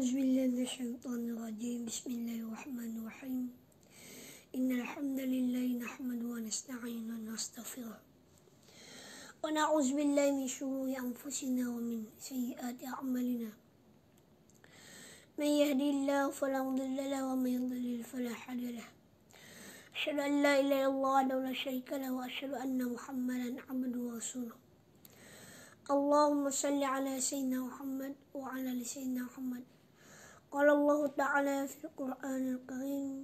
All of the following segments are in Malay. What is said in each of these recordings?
أعوذ بالله من الشيطان الرجيم. بسم الله الرحمن الرحيم. إن الحمد لله نحمده ونستعينه ونستغفره ونعوذ بالله من شرور أنفسنا ومن سيئات أعمالنا. من يهدي الله فلا مضل له ومن يضلل فلا هادي له. أشهد أن لا إله إلا الله وحده لا شريك له وأشهد أن محمدا عبده ورسوله. اللهم صل على سيدنا محمد وعلى آل سيدنا محمد. قال الله تعالى في القرآن الكريم: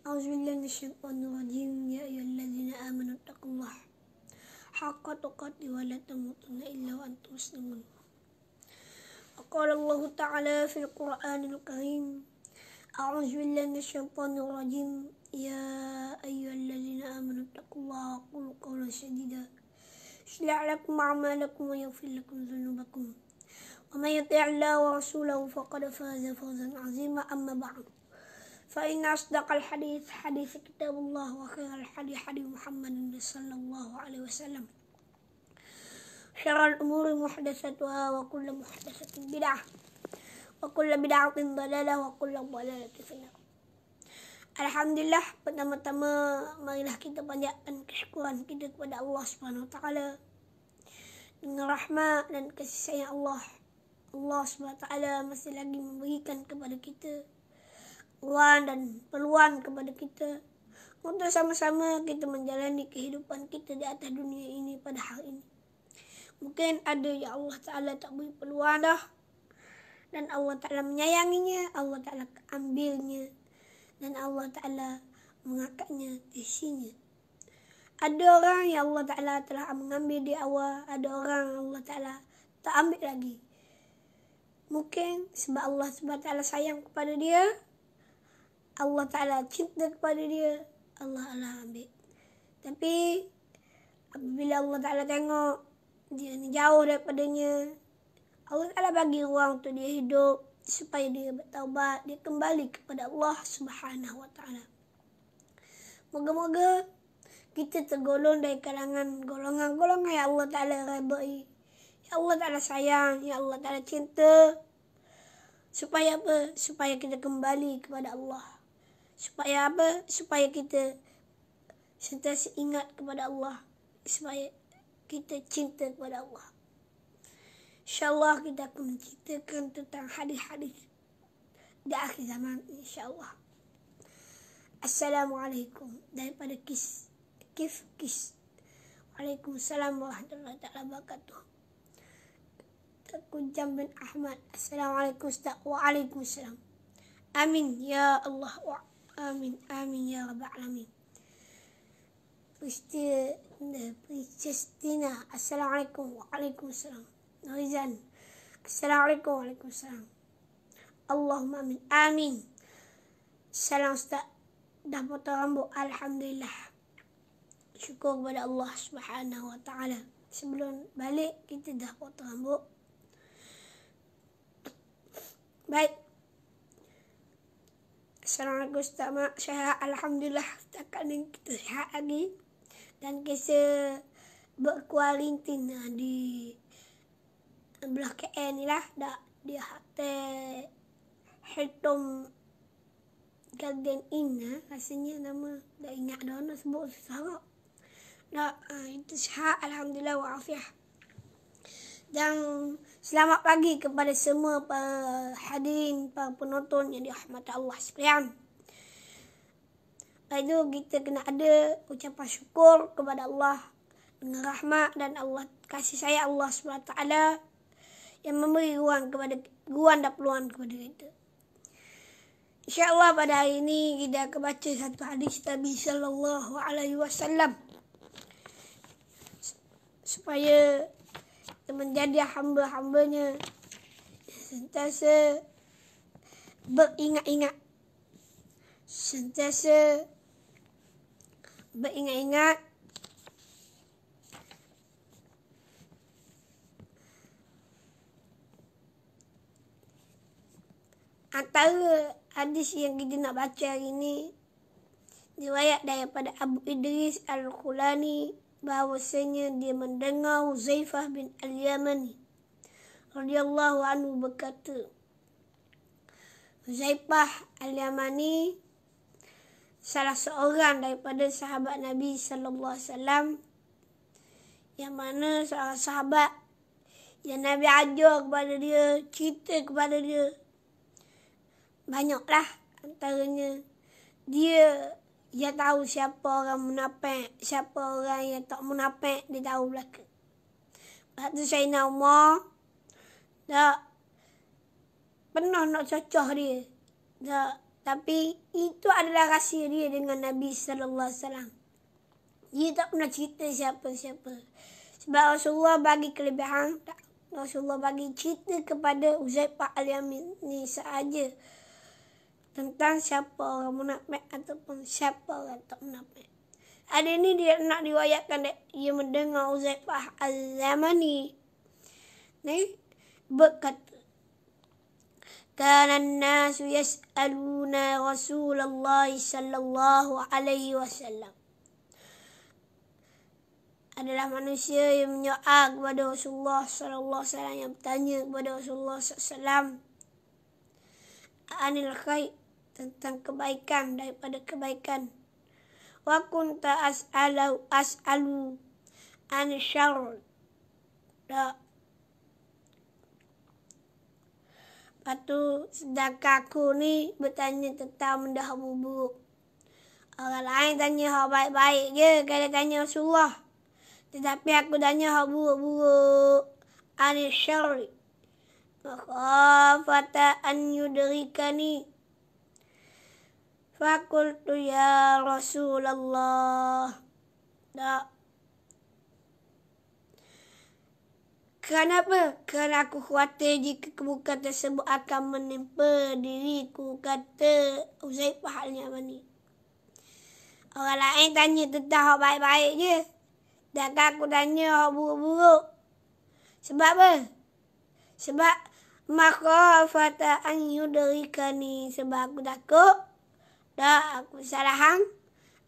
أعوذ بالله من الشيطان الرجيم. يا أيها الذين آمنوا اتقوا الله حق تقاته ولا تموتن إلا وأنتم مسلمون. وقال الله تعالى في القرآن الكريم: أعوذ بالله من الشيطان الرجيم. يا أيها الذين آمنوا اتقوا الله وقولوا قولا سديدا يصلح لكم أعمالكم ويغفر لكم ذنوبكم ومن يطع الله ورسوله فقد فاز فوزا عظيما. أما بعد، فإن أصدق الحديث حديث كتاب الله وخير الحديث حديث محمد صلى الله عليه وسلم. شر الأمور محدثاتها وكل محدثة بدعة وكل بدعة ضلالة وكل ضلالة في النار. Alhamdulillah, pertama-tama marilah kita panjatkan kesyukuran kita kepada Allah Subhanahu Wa Taala dengan rahmat dan kasih sayang Allah. Allah Subhanahu Wa Taala masih lagi memberikan kepada kita ruang dan peluang kepada kita untuk sama-sama kita menjalani kehidupan kita di atas dunia ini pada hari ini. Mungkin ada yang Allah Ta'ala tak beri peluang dah, dan Allah Ta'ala menyayanginya, Allah Ta'ala ambilnya, dan Allah Ta'ala mengangkatnya di sini. Ada orang yang Allah Ta'ala telah mengambil di awal, ada orang Allah Ta'ala tak ambil lagi. Mungkin sebab Allah SWT sayang kepada dia, Allah Ta'ala cinta kepada dia, Allah ambil. Tapi apabila Allah Ta'ala tengok dia ni jauh daripadanya, Allah Ta'ala bagi ruang untuk dia hidup supaya dia bertaubat, dia kembali kepada Allah Subhanahu Wa Taala. Moga-moga kita tergolong dari kalangan golongan-golongan yang Allah Ta'ala redai, yang Allah Ta'ala sayang, yang Allah Ta'ala cinta. Supaya apa? Supaya kita kembali kepada Allah. Supaya apa? Supaya kita sentiasa ingat kepada Allah. Supaya kita cinta kepada Allah. InsyaAllah kita akan menceritakan tentang hadis-hadis di akhir zaman, insyaAllah. Assalamualaikum. Daripada kis. Waalaikumsalam warahmatullahi wabarakatuh. Aku Jam bin Ahmad. Assalamualaikum Ustaz. Waalaikumsalam. Amin ya Allah. Amin ya Rabbal Alamin. Pristina. Assalamualaikum. Waalaikumsalam. Rizan. Assalamualaikum. Waalaikumsalam. Allahumma amin. Amin. Salam Ustaz. Dah potong rambut. Alhamdulillah. Syukur kepada Allah Subhanahu Wa Taala. Sebelum balik kita dah potong rambut. Baik. Assalamualaikum Ustaz. Sihat. Alhamdulillah. Setakat ni kita sihat lagi. Dan kisah berkuarantin di belah KL ni lah, dah dia hotel Hilton Garden Inn rasanya nama, dah ingat dah nak sebut susah kok. Dah itu sihat, alhamdulillah wa'afiah. Dan selamat pagi kepada semua para hadirin, para penonton yang dirahmati Allah sekalian. Lepas itu kita kena ada ucapan syukur kepada Allah dengan rahmat dan Allah kasih sayang Allah SWT yang memberi ruang dan peluang kepada kita. InsyaAllah pada hari ini kita akan baca satu hadis Nabi sallallahu alaihi wasallam supaya kita menjadi hamba-hambanya sentiasa beringat-ingat, Antara hadis yang kita nak baca hari ini riwayat daripada Abu Idris Al-Khulani, bahawasanya dia mendengar Huzaifah bin Al-Yamani radhiyallahu anhu berkata, Huzaifah Al-Yamani salah seorang daripada sahabat Nabi sallallahu alaihi wasallam, yang mana seorang sahabat yang Nabi ajar kepada dia, cerita kepada dia. Banyaklah antaranya dia tahu siapa orang munafik, siapa orang yang tak munafik, dia tahu belaka. Lepas tu Sayyidina Umar tak pernah nak cocok dia. Tak, tapi itu adalah rahsia dia dengan Nabi sallallahu alaihi wasallam. Dia tak pernah cerita siapa-siapa. Sebab Rasulullah bagi kelebihan, Rasulullah bagi cerita kepada Huzaifah Al-Yamani sahaja tentang siapa orang munafik ataupun siapa orang tak munafik. Ada ni dia nak riwayatkan dia mendengar Huzaifah Al-Yamani ni berkata, kana an-nasu yas'aluna Rasulullah sallallahu alaihi wasallam. Adalah manusia yang menyoal kepada Rasulullah sallallahu alaihi wasallam, yang bertanya kepada Rasulullah sallallahu alaihi wasallam anil khair, tentang kebaikan, daripada kebaikan. Wa kunta as'alu an syarr. Lepas tu sedangkan aku ni bertanya tentang benda hal buruk. Orang lain tanya hal baik-baik je kalau tanya Rasulullah. Tetapi aku tanya hal buruk-buruk. Anil syarr. Makhafata an yudrikani. Fakultu ya Rasulullah. Tak. Kenapa? Kerana aku khawatir jika keburukan tersebut akan menimpa diriku, kata Huzaifah Al-Yamani. Orang lain tanya tentang hal baik-baik je. Dan aku tanya hal buruk-buruk. Sebab apa? Sebab makhafata an yudrikani. Sebab aku takut. Tak, aku salah hang.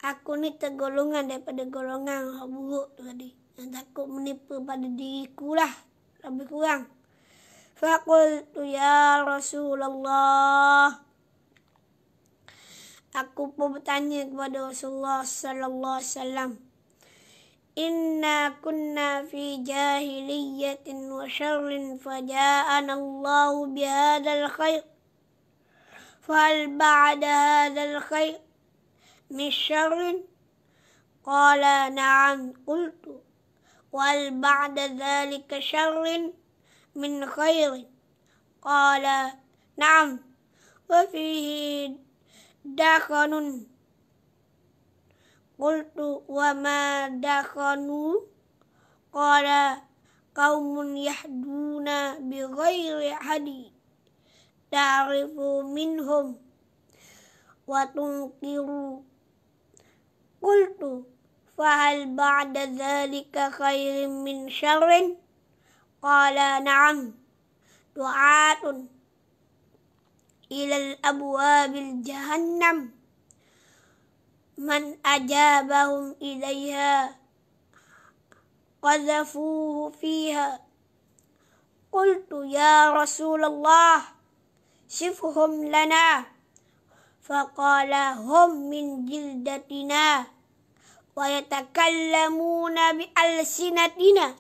Aku ni tergolongan daripada golongan hal buruk tu tadi. Yang takut menipu pada diriku lah. Lebih kurang. Faqultu ya Rasulullah. Aku pun bertanya kepada Rasulullah sallallahu alaihi wasallam. Inna kunna fi jahiliyatin wa syarrin faja'ana Allahu bihadzal khair. Fahal ba'da hadzal khair min syarrin? Qala na'am. Qultu wal ba'da dhalika syarrin min khairin? Qala na'am. Wa fihi dakhanun. Qultu wa ma dakhanu? Qala qaumun yahduna bi ghairi hadi. Ta'rifu minhum wa tunkiru. Qultu fahal ba'da dhalika khairin min syarrin? Qala na'am. Du'atun ilal abwabil jahannam. Man ajabahum ilaiha qazafuhu fiha. Qultu ya Rasulullah sifhum lana. Faqala hum min jildatina wa yatakallamuna bi alsinatina.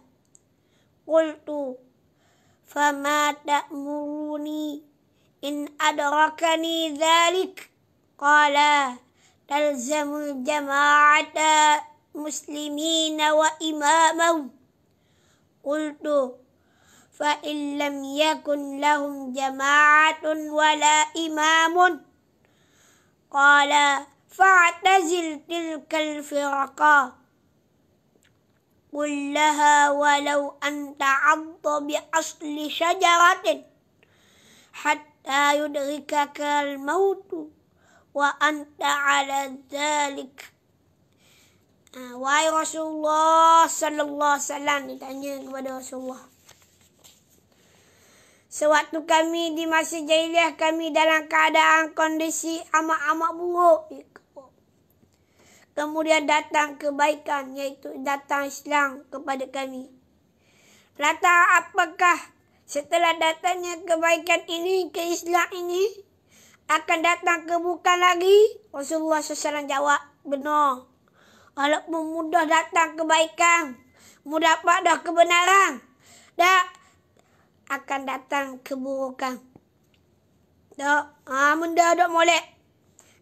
Qultu fama ta'muruni in adrakani dhalik? Qala talzamul jama'ata muslimina wa imamahum. Qultu fa in lam yakun lahum jama'atun wala imamun. Qala fa'tazil tilkal firqa kullaha walau anta 'adda bi asli syajaratin hatta yudrikaka al-mautu wa anta 'ala dhalik. Wahai Rasulullah sallallahu alaihi wasallam, ditanya kepada Rasulullah. Sewaktu kami di masa jahiliah, kami dalam keadaan kondisi amat-amat buruk. Kemudian datang kebaikan, iaitu datang Islam kepada kami. Lantas apakah setelah datangnya kebaikan ini ke Islam ini, akan datang keburukan lagi? Rasulullah SAW jawab, benar. Walaupun mudah datang kebaikan, mudah pada kebenaran, dah akan datang keburukan. Dah, benda dak molek.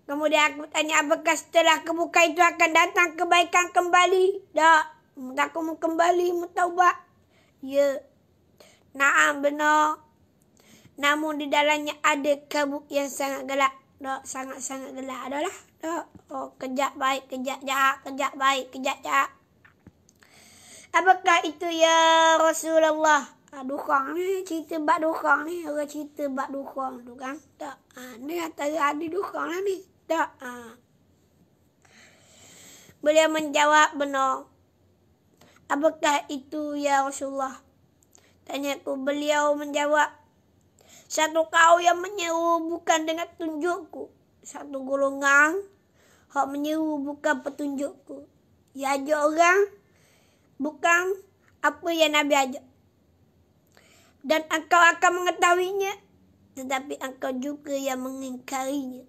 Kemudian aku tanya, apakah setelah keburukan itu akan datang kebaikan kembali? Dak, aku mau kembali, mau taubat. Ya, naam benar. Namun di dalamnya ada kabut yang sangat gelap. Dak, sangat-sangat gelap adalah. Dak, oh kejap baik, kejap jahat, kejap baik, kejap jahat. Apakah itu ya Rasulullah? Dukang ni, cerita bak dukang ni. Orang cerita bak dukang tu kan. Tak. Ni antara ada dukang lah ni. Tak. Beliau menjawab, benar. Apakah itu ya Rasulullah? Tanya aku, beliau menjawab, satu kaum yang menyeru bukan dengan tunjukku. Satu golongan hak menyeru bukan petunjukku. Ya ajak orang bukan apa yang Nabi ajak. Dan engkau akan mengetahuinya, tetapi engkau juga yang mengingkarinya.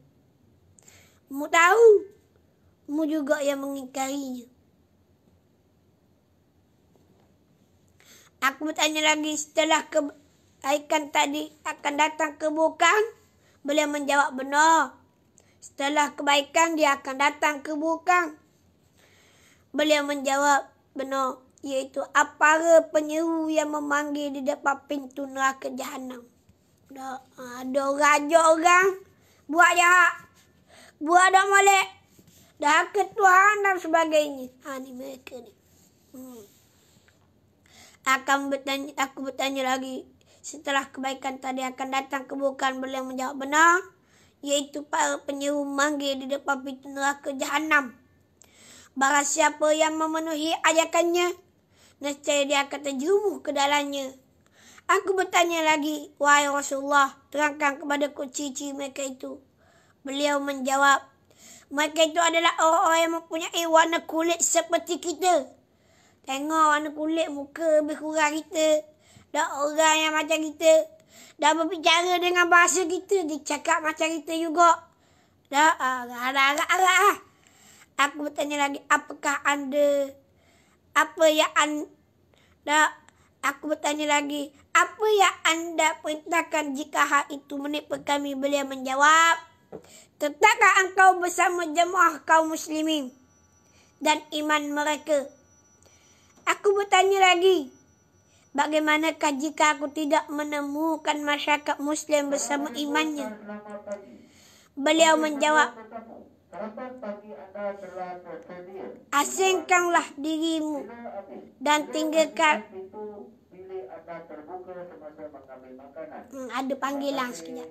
Mu tahu, mu juga yang mengingkarinya. Aku bertanya lagi, setelah kebaikan tadi akan datang keburukan? Beliau menjawab, benar. Setelah kebaikan dia akan datang keburukan. Beliau menjawab, benar. Iaitu para penyeru yang memanggil di depan pintu neraka Jahannam. Ada orang ajak orang buat jahat, buat dak molek, dah ke Tuhan dan sebagainya. Ni mereka ni. Aku bertanya lagi, setelah kebaikan tadi akan datang keburukan? Beliau menjawab, benar. Iaitu para penyeru memanggil di depan pintu neraka Jahannam. Barang siapa yang memenuhi ajakannya, nescaya dia akan terjerumus ke dalamnya. Aku bertanya lagi, wahai Rasulullah, terangkan kepadaku ciri-ciri mereka itu. Beliau menjawab, mereka itu adalah orang-orang yang mempunyai warna kulit seperti kita. Tengok warna kulit muka lebih kurang kita. Dah orang yang macam kita. Dah berbicara dengan bahasa kita, dia cakap macam kita juga. Dah agak-agak. Aku bertanya lagi, apakah anda, apa yang anda, aku bertanya lagi, apa yang anda perintahkan jika hal itu menipu kami? Beliau menjawab, tetapkah engkau bersama jemaah kaum muslimin dan iman mereka? Aku bertanya lagi, bagaimanakah jika aku tidak menemukan masyarakat muslim bersama imannya? Beliau menjawab, asingkanlah dirimu dan tinggalkan. Ada panggilan sekejap.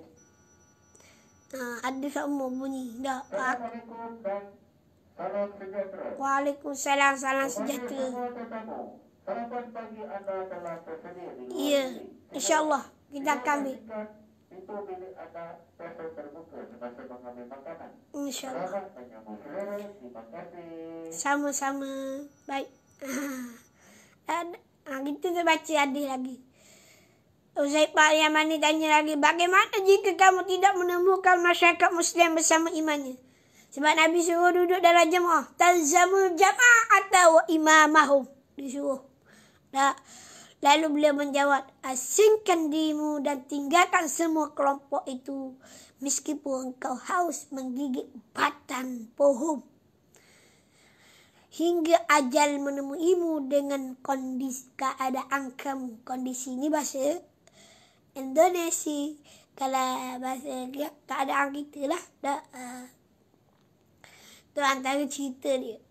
Ada semua bunyi. Dah. Waalaikumsalam, salam sejahtera. Ya, insyaAllah kita akan ambil. InsyaAllah. Sama-sama. Baik. Kita baca hadis lagi. Uzaifah Yamani tanya lagi, bagaimana jika kamu tidak menemukan masyarakat muslim bersama imannya? Sebab Nabi suruh duduk dalam jemaah. Talzamul jama'ata wa imamahum. Disuruh. Lalu beliau menjawab, asingkan dirimu dan tinggalkan semua kelompok itu. Meskipun engkau haus menggigit batang pohon. Hingga ajal menemuimu dengan kondisi keadaan kamu. Kondisi ini bahasa Indonesia. Kalau bahasa keadaan kita lah. Itu antara cerita dia.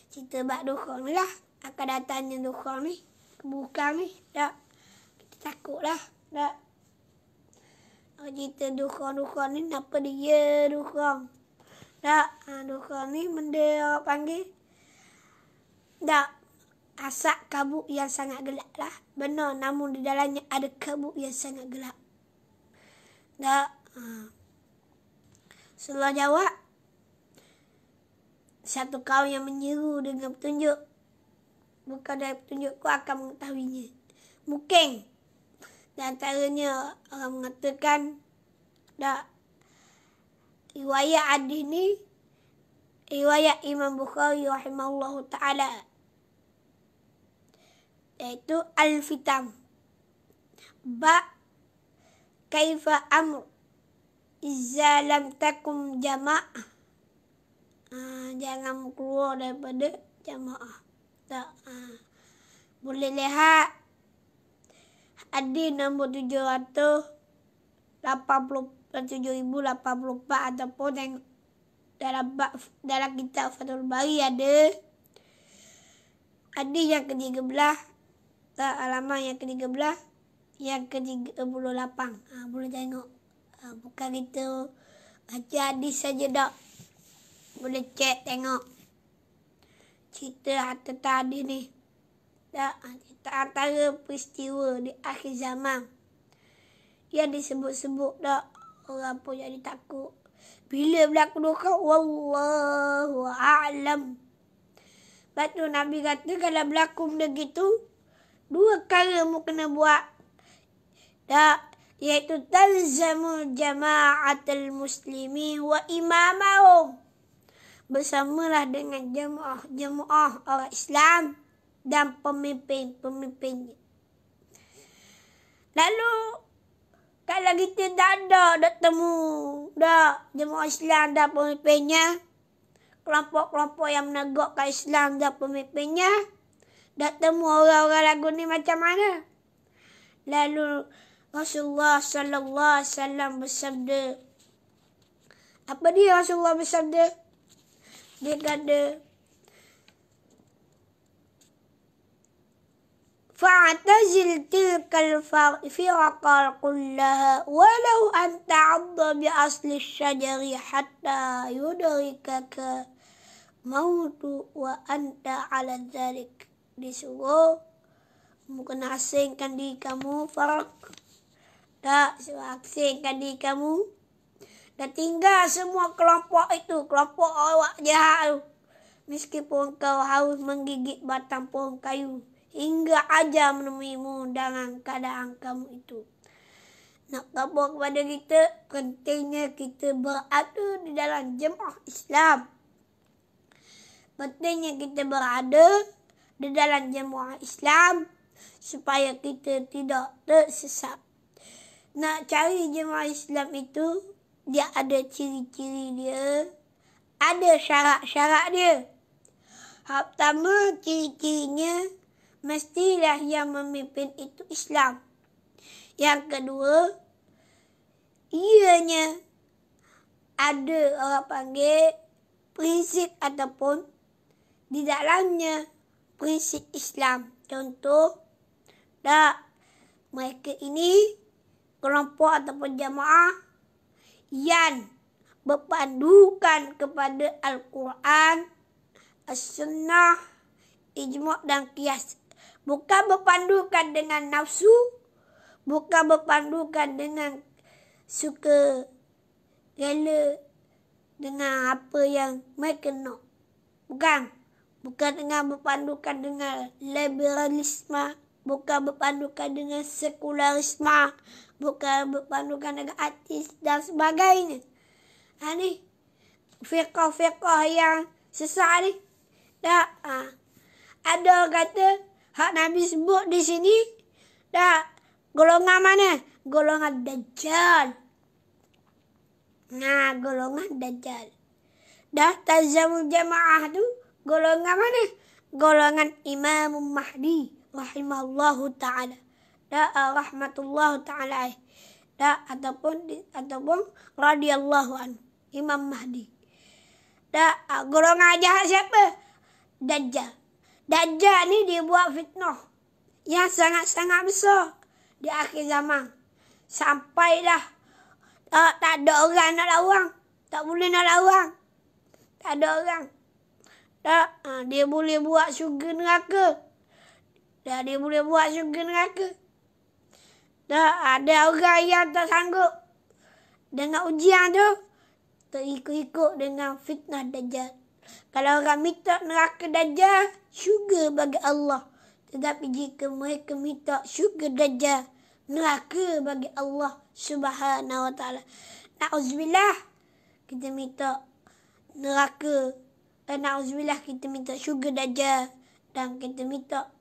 Cerita bak dukang ni lah. Akan datangnya dukang ni. Keburukan ni. Kita takut lah. Cerita dukang-dukang ni. Kenapa dia dukang? Dukang ni benda orang panggil. Asap kabut yang sangat gelap lah. Benar, namun di dalamnya ada kabut yang sangat gelap. Rasulullah jawab, satu kaum yang menyeru dengan petunjuk, bukan dari petunjukku akan mengetahuinya. Mungkin di antaranya orang mengatakan riwayat hadis ni riwayat Imam Bukhari rahimahullahu ta'ala, iaitu Al-Fitan. Kaifa amr izza lam takum jama'ah. Jangan keluar daripada jamaah. Tak. Boleh lihat hadis nombor 784 ataupun dalam kitab Fathul Bari ada hadis yang ke-13, halaman yang ke-13, yang ke-38. Boleh tengok. Bukan kita baca hadis saja tak. Boleh cek tengok cerita tentang hadis ni. Tak, antara peristiwa di akhir zaman yang disebut-sebut tak, orang pun jadi takut. Bila berlaku duka, wallahu a'lam. Lepas tu Nabi kata kalau berlaku benda gitu, 2 perkara mu kena buat. Tak, iaitu talzamul jama'atul muslimi wa imamahum. Bersamalah dengan jemaah orang Islam dan pemimpinnya. Lalu kalau kita tak temu jemaah Islam dan pemimpinnya, kelompok-kelompok yang menegakkan Islam dan pemimpinnya, tak temu orang-orang lagu ni macam mana? Lalu Rasulullah sallallahu alaihi wasallam bersabda. Apa dia Rasulullah bersabda? Dia kata, fa'tazil tilkal firaqal kullaha walau an ta'adda bi asli syajari hatta yudrikaka mautu wa anta ala dhalik. Disuruh kena asingkan diri kamu, suruh asingkan diri kamu dan tinggal semua kelompok itu, kelompok awak jahat tu. Meskipun kau harus menggigit batang pohon kayu hingga ajar menemuimu dalam keadaan kamu itu. Nak khabar kepada kita, pentingnya kita berada di dalam jemaah Islam. Pentingnya kita berada di dalam jemaah Islam supaya kita tidak tersesat. Nak cari jemaah Islam itu, dia ada ciri-ciri dia, ada syarat-syarat dia. Pertama, ciri-cirinya mestilah yang memimpin itu Islam. Yang kedua, ianya ada orang panggil prinsip ataupun di dalamnya prinsip Islam. Contoh, mereka ini kelompok ataupun jamaah yang berpandukan kepada Al-Quran, As-Sunnah, Ijma' dan Qiyas. Bukan berpandukan dengan nafsu, bukan berpandukan dengan suka rela dengan apa yang mereka nak. Bukan dengan berpandukan dengan liberalisme, bukan berpandukan dengan sekularisme, bukan berpandukan dengan ateis dan sebagainya. Ni fiqah-fiqah yang sesat ni. Ada orang kata hak Nabi sebut di sini golongan mana? Golongan Dajjal. Golongan Dajjal. Talzamul jamaah tu golongan mana? Golongan Imam Mahdi rahimahullahu ta'ala. Rahmatullahu ta'ala. Ataupun radhiyallahu anhu, Imam Mahdi. Golongan jahat siapa? Dajjal. Dajjal ni dia buat fitnah yang sangat-sangat besar di akhir zaman. Sampailah tak ada orang nak lawan. Tak boleh nak lawan. Tak ada orang. Dia boleh buat syurga neraka. Dia boleh buat syurga neraka. Ada orang yang tak sanggup dengan ujian tu, terikut-ikut dengan fitnah Dajjal. Kalau orang minta neraka Dajjal, syurga bagi Allah. Tetapi jika mereka minta syurga Dajjal, neraka bagi Allah Subhanahu wa ta'ala. Na'udzubillah. kita minta neraka. Na'udzubillah, kita minta syurga Dajjal. Dan kita minta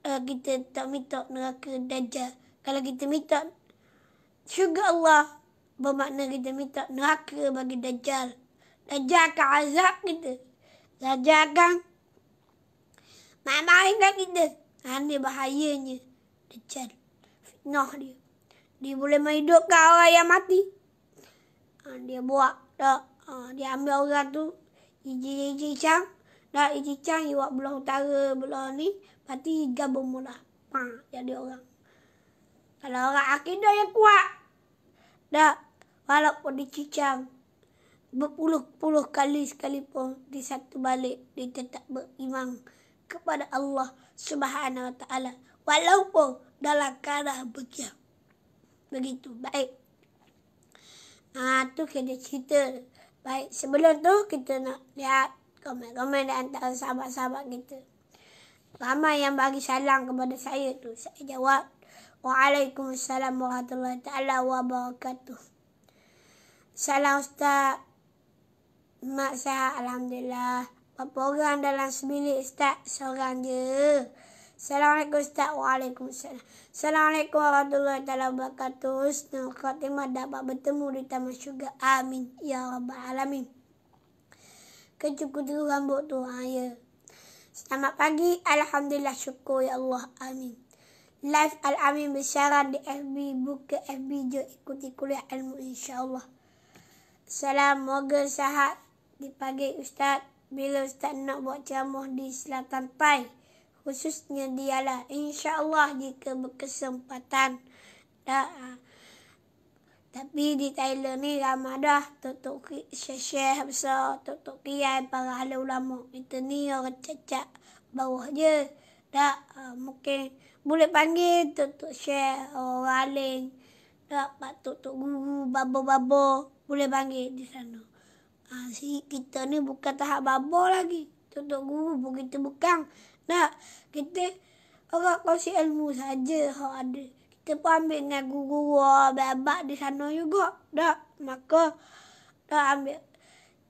kita tak minta neraka Dajjal. Kalau kita minta syurga Allah, bermakna kita minta neraka bagi Dajjal. Dajjal akan azab kita. Dajjal akan marah-marah kita. Ini bahayanya Dajjal. Fitnah dia. Dia boleh menghidupkan orang yang mati. Dia buat tak. Dia ambil orang tu. Iji cang. Dah iji cang. Dia buat belah utara. Belah ni. Lepas tu gabung mula. Jadi orang. Kalau orang akidah yang kuat. Dah. Walaupun dicicang. Berpuluh-puluh kali sekalipun. Di satu balik. Dia tetap beriman kepada Allah Subhanahu Wa Taala. Walaupun dalam keadaan begitu. Baik. Tu kita cerita. Baik. Sebelum tu kita nak lihat komen-komen di antara sahabat-sahabat kita. Ramai yang bagi salam kepada saya tu. Saya jawab. Waalaikumsalam warahmatullahi ta'ala wabarakatuh. Salam Ustaz. Mak saya Alhamdulillah. Berapa orang dalam sebilik Ustaz? Seorang je. Assalamualaikum Ustaz. Waalaikumsalam. Assalamualaikum warahmatullahi wabarakatuh. Husnul khatimah dapat bertemu di taman syurga. Amin. Ya Rabbal Alamin. Kecukup dulu rambut tu. Ya. Selamat pagi. Alhamdulillah, syukur ya Allah. Amin. Live Al-Amin bersiaran di FB. Buka FB je. Ikuti kuliah ilmu insyaAllah. Salam. Moga sihat di pagi Ustaz. Bila Ustaz nak buat ceramah di Selatan Pai, khususnya dialah insya-Allah jika berkesempatan. Tapi di Thailand ni ramai dah Tok Syekh besar, Tok Kiai, para ahli ulama. Kita ni orang cacat bawah je. Mungkin boleh panggil Tok Syekh, orang alim. Pak Tok Guru, babo-babo boleh panggil di sana. Kita ni bukan tahap babo lagi. Tok Guru pun kita bukan. Kita orang kongsi ilmu saja hak ada. Kita pun ambil dengan guru abad di sana juga. Maka ambil.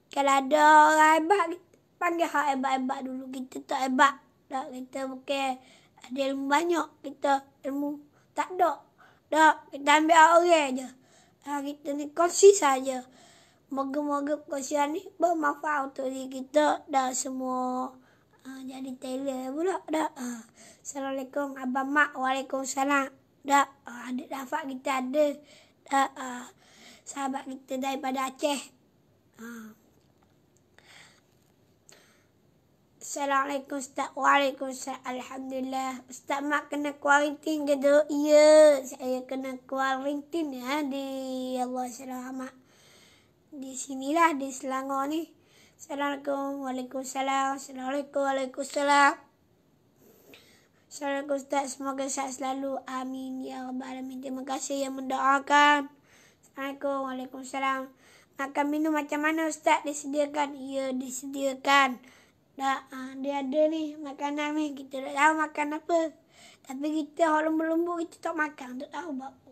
Kalau ada orang hebat, panggil hak hebat-hebat dulu. Kita tak hebat. Kita bukan ada ilmu banyak. Kita ilmu tak ada. Kita ambil orang je. Kita ni kongsi saja. Moga-moga kongsian ni bermanfaat untuk diri kita dan semua. Jadi tailor pula. Assalamualaikum Abang Mak. Waalaikumsalam. Adik Rafaq kita ada. Sahabat kita daripada Aceh. Assalamualaikum Ustaz. Waalaikumsalam. Alhamdulillah. Ustaz Mak kena kuarantin ke tu? Ya, saya kena kuarantin di Allah selamat. Di sinilah di Selangor ni. Assalamualaikum. Waalaikumsalam. Assalamualaikum. Waalaikumsalam. Assalamualaikum Ustaz. Semoga sehat selalu. Amin. Ya Rabbal Alamin. Terima kasih yang mendoakan. Assalamualaikum. Waalaikumsalam. Makan minum macam mana Ustaz? Disediakan? Ya, disediakan. Dia ada ni makanan ni. Kita tak tahu makan apa. Tapi kita orang lembu-lembu kita tak makan. Tak tahu apa.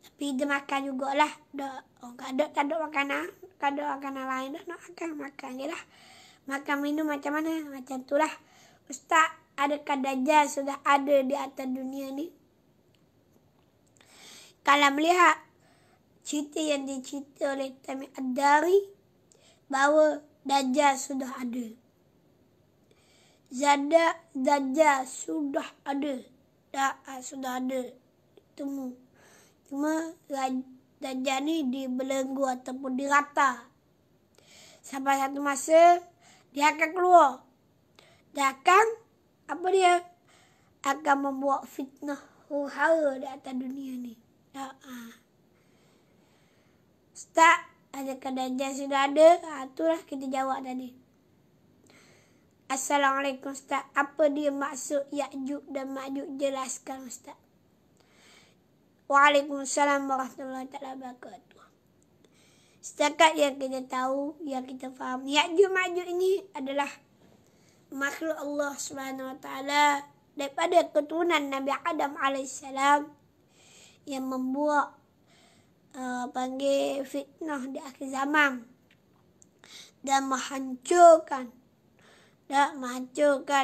Tapi dia makan jugalah. Tak ada makanan. Tak ada makanan lain dah. Nak makan je lah. Makan minum macam mana? Macam tu lah. Ustaz, adakah Dajjal sudah ada di atas dunia ni? Kalau melihat cerita yang dicerita oleh Tamim Ad-Dari, bahawa Dajjal sudah ada. Dajjal sudah ada. Sudah ada. Temu. Cuma Dajjal ni dibelenggu ataupun dirata. Sampai satu masa dia akan keluar. Dia akan akan membuat fitnah huru-hara di atas dunia ni. Ustaz, adakah Dajjal sudah ada? Itulah kita jawab tadi. Assalamualaikum Ustaz. Apa dia maksud Ya'juj dan Ma'juj? Jelaskan Ustaz. Waalaikumsalam warahmatullahi wabarakatuh. Setakat yang kita tahu, yang kita faham, Ya'juj Ma'juj ini adalah makhluk Allah Subhanahu Wa Taala daripada keturunan Nabi Adam alaihissalam yang membuat panggil fitnah di akhir zaman dan menghancurkan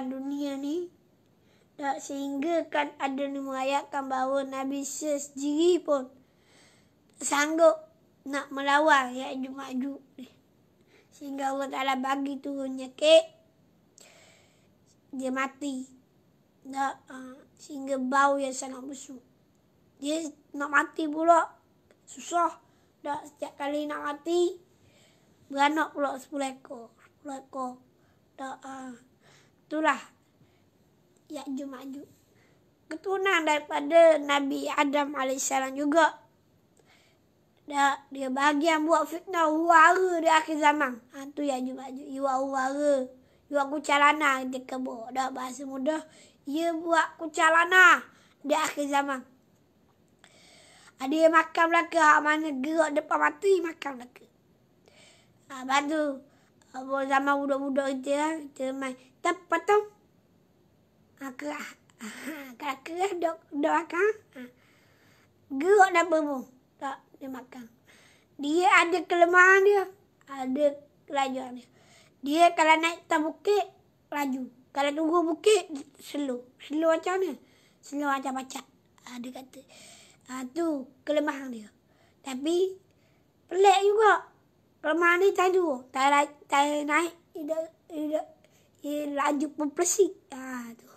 dunia ni. Sehingga kan ada ni merayakan bahawa Nabi sendiri pun sanggup nak melawan Ya'juj Ma'juj ni. Sehingga Allah Ta'ala bagi turun nyakit, dia mati. Sehingga bau yang sangat busuk. Dia nak mati pula susah. Setiap kali nak mati beranak pula 10 ekor. Itulah Ya'juj Ma'juj. Keturunan daripada Nabi Adam AS juga. Dia bahagian buat fitnah huru-hara di akhir zaman. Tu Ya'juj Ma'juj. Ia buat huru-hara. Ia buat kucalana di kebun. Bahasa mudah, ia buat kucalana di akhir zaman. Dia makan belaka. Hak mana gerak depan mata, makan belaka. Lepas tu, zaman budak-budak kita main potong. Kerah. Kalau kerah duk makan. Gerak dah bermu. Dia makan. Dia ada kelemahan dia. Ada kelajuan dia. Dia kalau naik atas bukit, laju. Kalau tunggu bukit, slow. Slow macam mana? Slow macam pacak. Dia kata. Tu kelemahan dia. Tapi, pelik juga. Kelemahan ni tak ada. Tak naik. Dia laju berpelesik. Tu.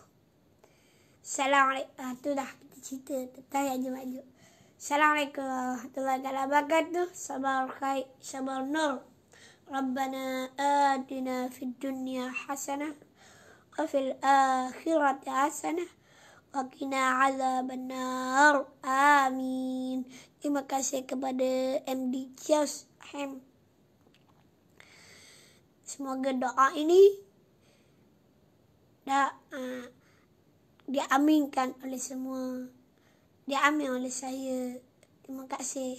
Assalamualaikum. Tu dah kita cerita tentang Ya'juj Ma'juj. Assalamualaikum warahmatullahi wabarakatuh. Sabar khair, sabar nur. Rabbana atina fid dunya hasanah wa fil akhirati hasanah wa qina azabannar. Amin. Terima kasih kepada MD Kios Ham. Semoga doa ini diaminkan oleh semua. Diamin oleh saya. Terima kasih.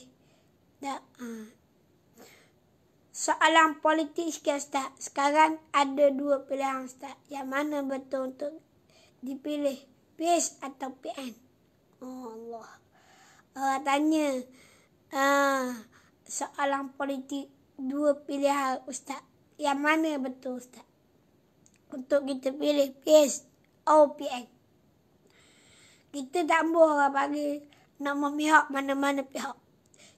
Soalan politik sikit Ustaz. Sekarang ada 2 pilihan Ustaz. Yang mana betul untuk dipilih? PAS atau PN? Oh Allah. Orang tanya soalan politik 2 pilihan Ustaz. Yang mana betul Ustaz? Untuk kita pilih PAS atau PN. Kita tak boleh orang panggil nak memihak mana-mana pihak.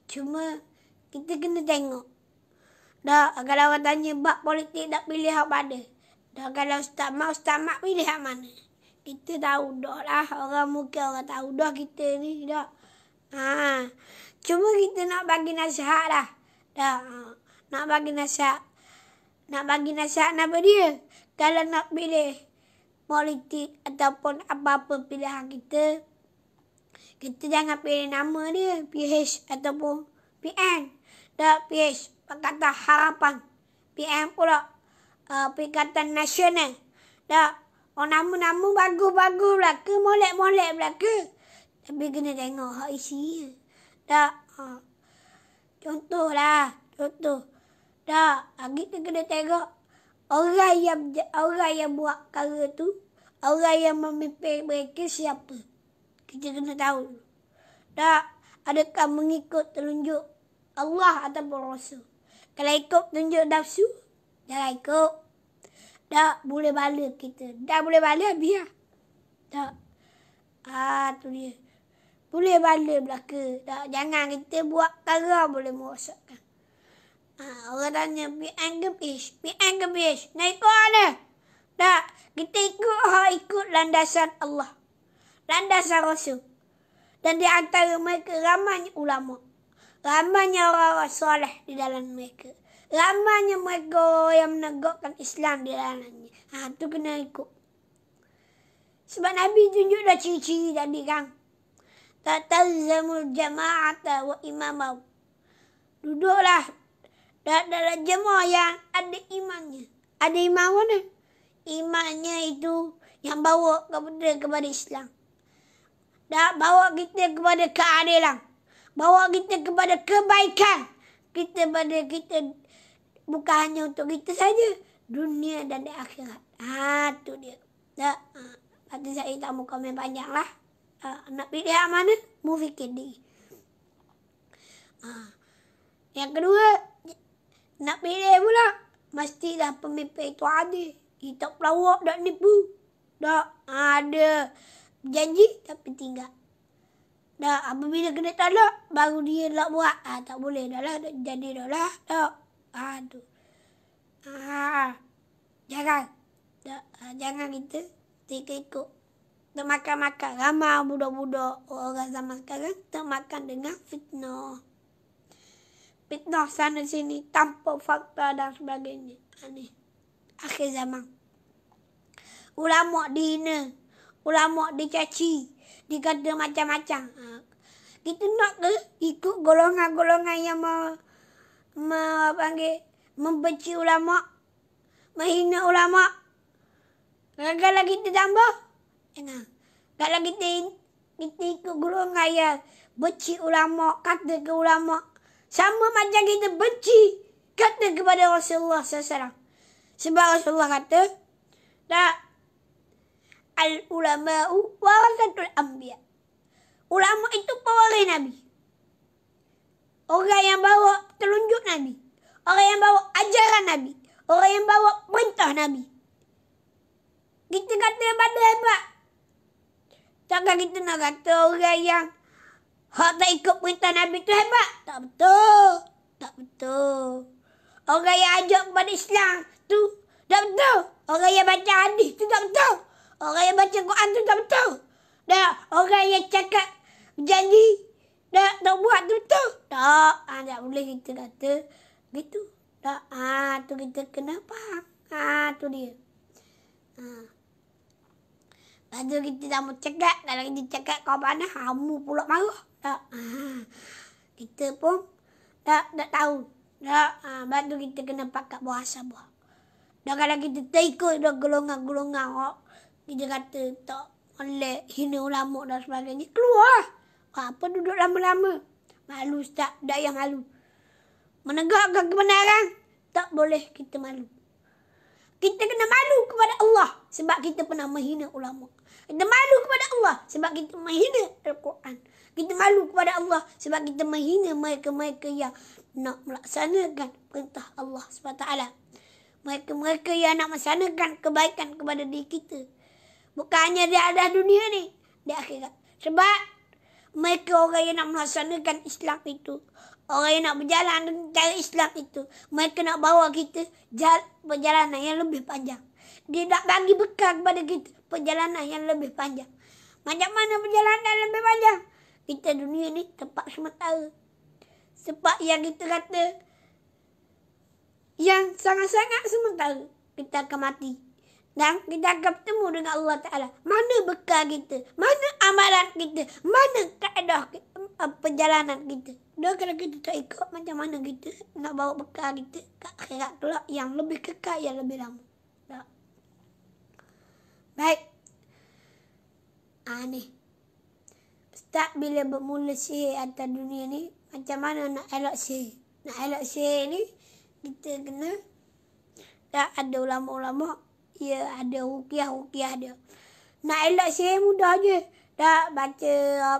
Cuma kita kena tengok. Kalau orang tanya bab politik tak pilih hak mana. Kalau Ustaz Mak pilih hak mana. Kita tahu dah lah. Orang mungkin orang tahu dah kita ni dah. Cuma kita nak bagi nasihat lah. Nak bagi nasihat. Nak bagi nasihat apa dia? Kalau nak pilih politik ataupun apa-apa pilihan kita jangan pilih nama dia PH ataupun PN. PH Pakatan Harapan, PN pula Perikatan Nasional. Nama-nama bagus-bagus belaka, molek-molek belaka. Tapi kena tengok hak isi. Contoh. Kita kena tengok orang yang buat perkara tu, orang yang memimpin mereka siapa. Kita kena tahu. Adakah mengikut telunjuk Allah ataupun Rasul. Kalau ikut telunjuk nafsu, jangan ikut. Boleh bala kita. Boleh bala, biar. Tu dia. Boleh bala belaka. Jangan kita buat perkara boleh merosakkan. Orang tanya PN ke PH? PN ke PH? Nak ikut mana? Kita ikut landasan Allah. Landasan Rasul. Dan di antara mereka ramainya ulama. Ramainya orang-orang soleh di dalam mereka. Ramainya mereka yang menegakkan Islam di dalamnya. Tu kena ikut. Sebab Nabi tunjuk dah ciri-ciri tadi kan. Tatazamul jama'ata wa imamau. Duduklah dalam jemaah yang ada imannya. Ada iman mana? Imannya itu yang bawa kepada Islam. Bawa kita kepada keadilan. Bawa kita kepada kebaikan. Kita bukan hanya untuk kita saja. Dunia dan di akhirat. Tu dia. Nanti saya tak mau komen banyak lah. Nak pilih yang mana? Mu fikir diri. Yang kedua, nak pilih pula, mestilah pemimpin itu adil. Kita pelawak tak nipu. Tak ada janji tapi tinggal. Dah apabila kena talak baru dia nak buat. Tak boleh dah lah, jadi dah lah. Tak. Tu. Jangan. Tak, jangan kita ikut. Tak makan-makan. Ramai budak-budak orang zaman sekarang tak makan dengan fitnah. Fitnah sana sini tanpa fakta dan sebagainya. Ni akhir zaman. Ulama dihina, ulama dicaci, dikata macam-macam. Kita nak ke ikut golongan-golongan yang membenci ulama, menghina ulama. Kalau kita tambah, kalau kita ikut golongan yang benci ulama, kata ke ulama, sama macam kita benci kata kepada Rasulullah SAW. Sebab Rasulullah kata, tak, al-ulama'u warasatul anbiya. Ulama itu pewaris Nabi. Orang yang bawa telunjuk Nabi. Orang yang bawa ajaran Nabi. Orang yang bawa perintah Nabi. Kita kata yang pada hebat. Takkan kita nak kata orang yang tak ikut perintah Nabi itu hebat? Tak betul. Tak betul. Orang yang ajak kepada Islam tu tak betul. Orang yang baca hadis tu tak betul. Orang yang baca Quran tu tak betul. Dah, orang yang cakap janji tak buat tu betul. Tak, tak boleh kita kata gitu. Tak, tu kita kena faham. Tu dia. Lepas kita tak mau cakap, kalau kita cakap kau panas, kamu pula marah. Tak, kita pun tak tahu. Tak, lepas tu kita kena pakat bahasa buah. Dan kalau kita tak ikut golongan-golongan, kita kata tak boleh hina ulama dan sebagainya, keluar. Apa duduk lama-lama? Malu ustaz, tak yang malu. Menegakkan kebenaran, tak boleh kita malu. Kita kena malu kepada Allah sebab kita pernah menghina ulama. Kita malu kepada Allah sebab kita menghina Al-Quran. Kita malu kepada Allah sebab kita menghina mereka-mereka yang nak melaksanakan perintah Allah SWT. Mereka-mereka yang nak melaksanakan kebaikan kepada diri kita. Bukan hanya di atas dunia ni, di akhirat. Sebab mereka orang yang nak melaksanakan Islam itu, orang yang nak berjalan dengan cara Islam itu, mereka nak bawa kita perjalanan yang lebih panjang. Dia nak bagi bekal kepada kita perjalanan yang lebih panjang. Macam mana perjalanan yang lebih panjang? Kita dunia ni tempat sementara. Sebab yang kita kata yang sangat-sangat sementara, kita akan mati. Dan kita akan bertemu dengan Allah Ta'ala. Mana bekal kita? Mana amalan kita? Mana kaedah perjalanan kita? Dan kalau kita tak ikut, macam mana kita nak bawa bekal kita ke akhirat pula yang lebih kekal, yang lebih lama. Tak. Baik. Ni. Ustaz bila bermula sihir atas dunia ni, macam mana nak elak sihir? Nak elak sihir ni, kita kena tak ada ulama-ulama. Ya, ada ruqyah dia. Nak elak sihir mudah je. Tak baca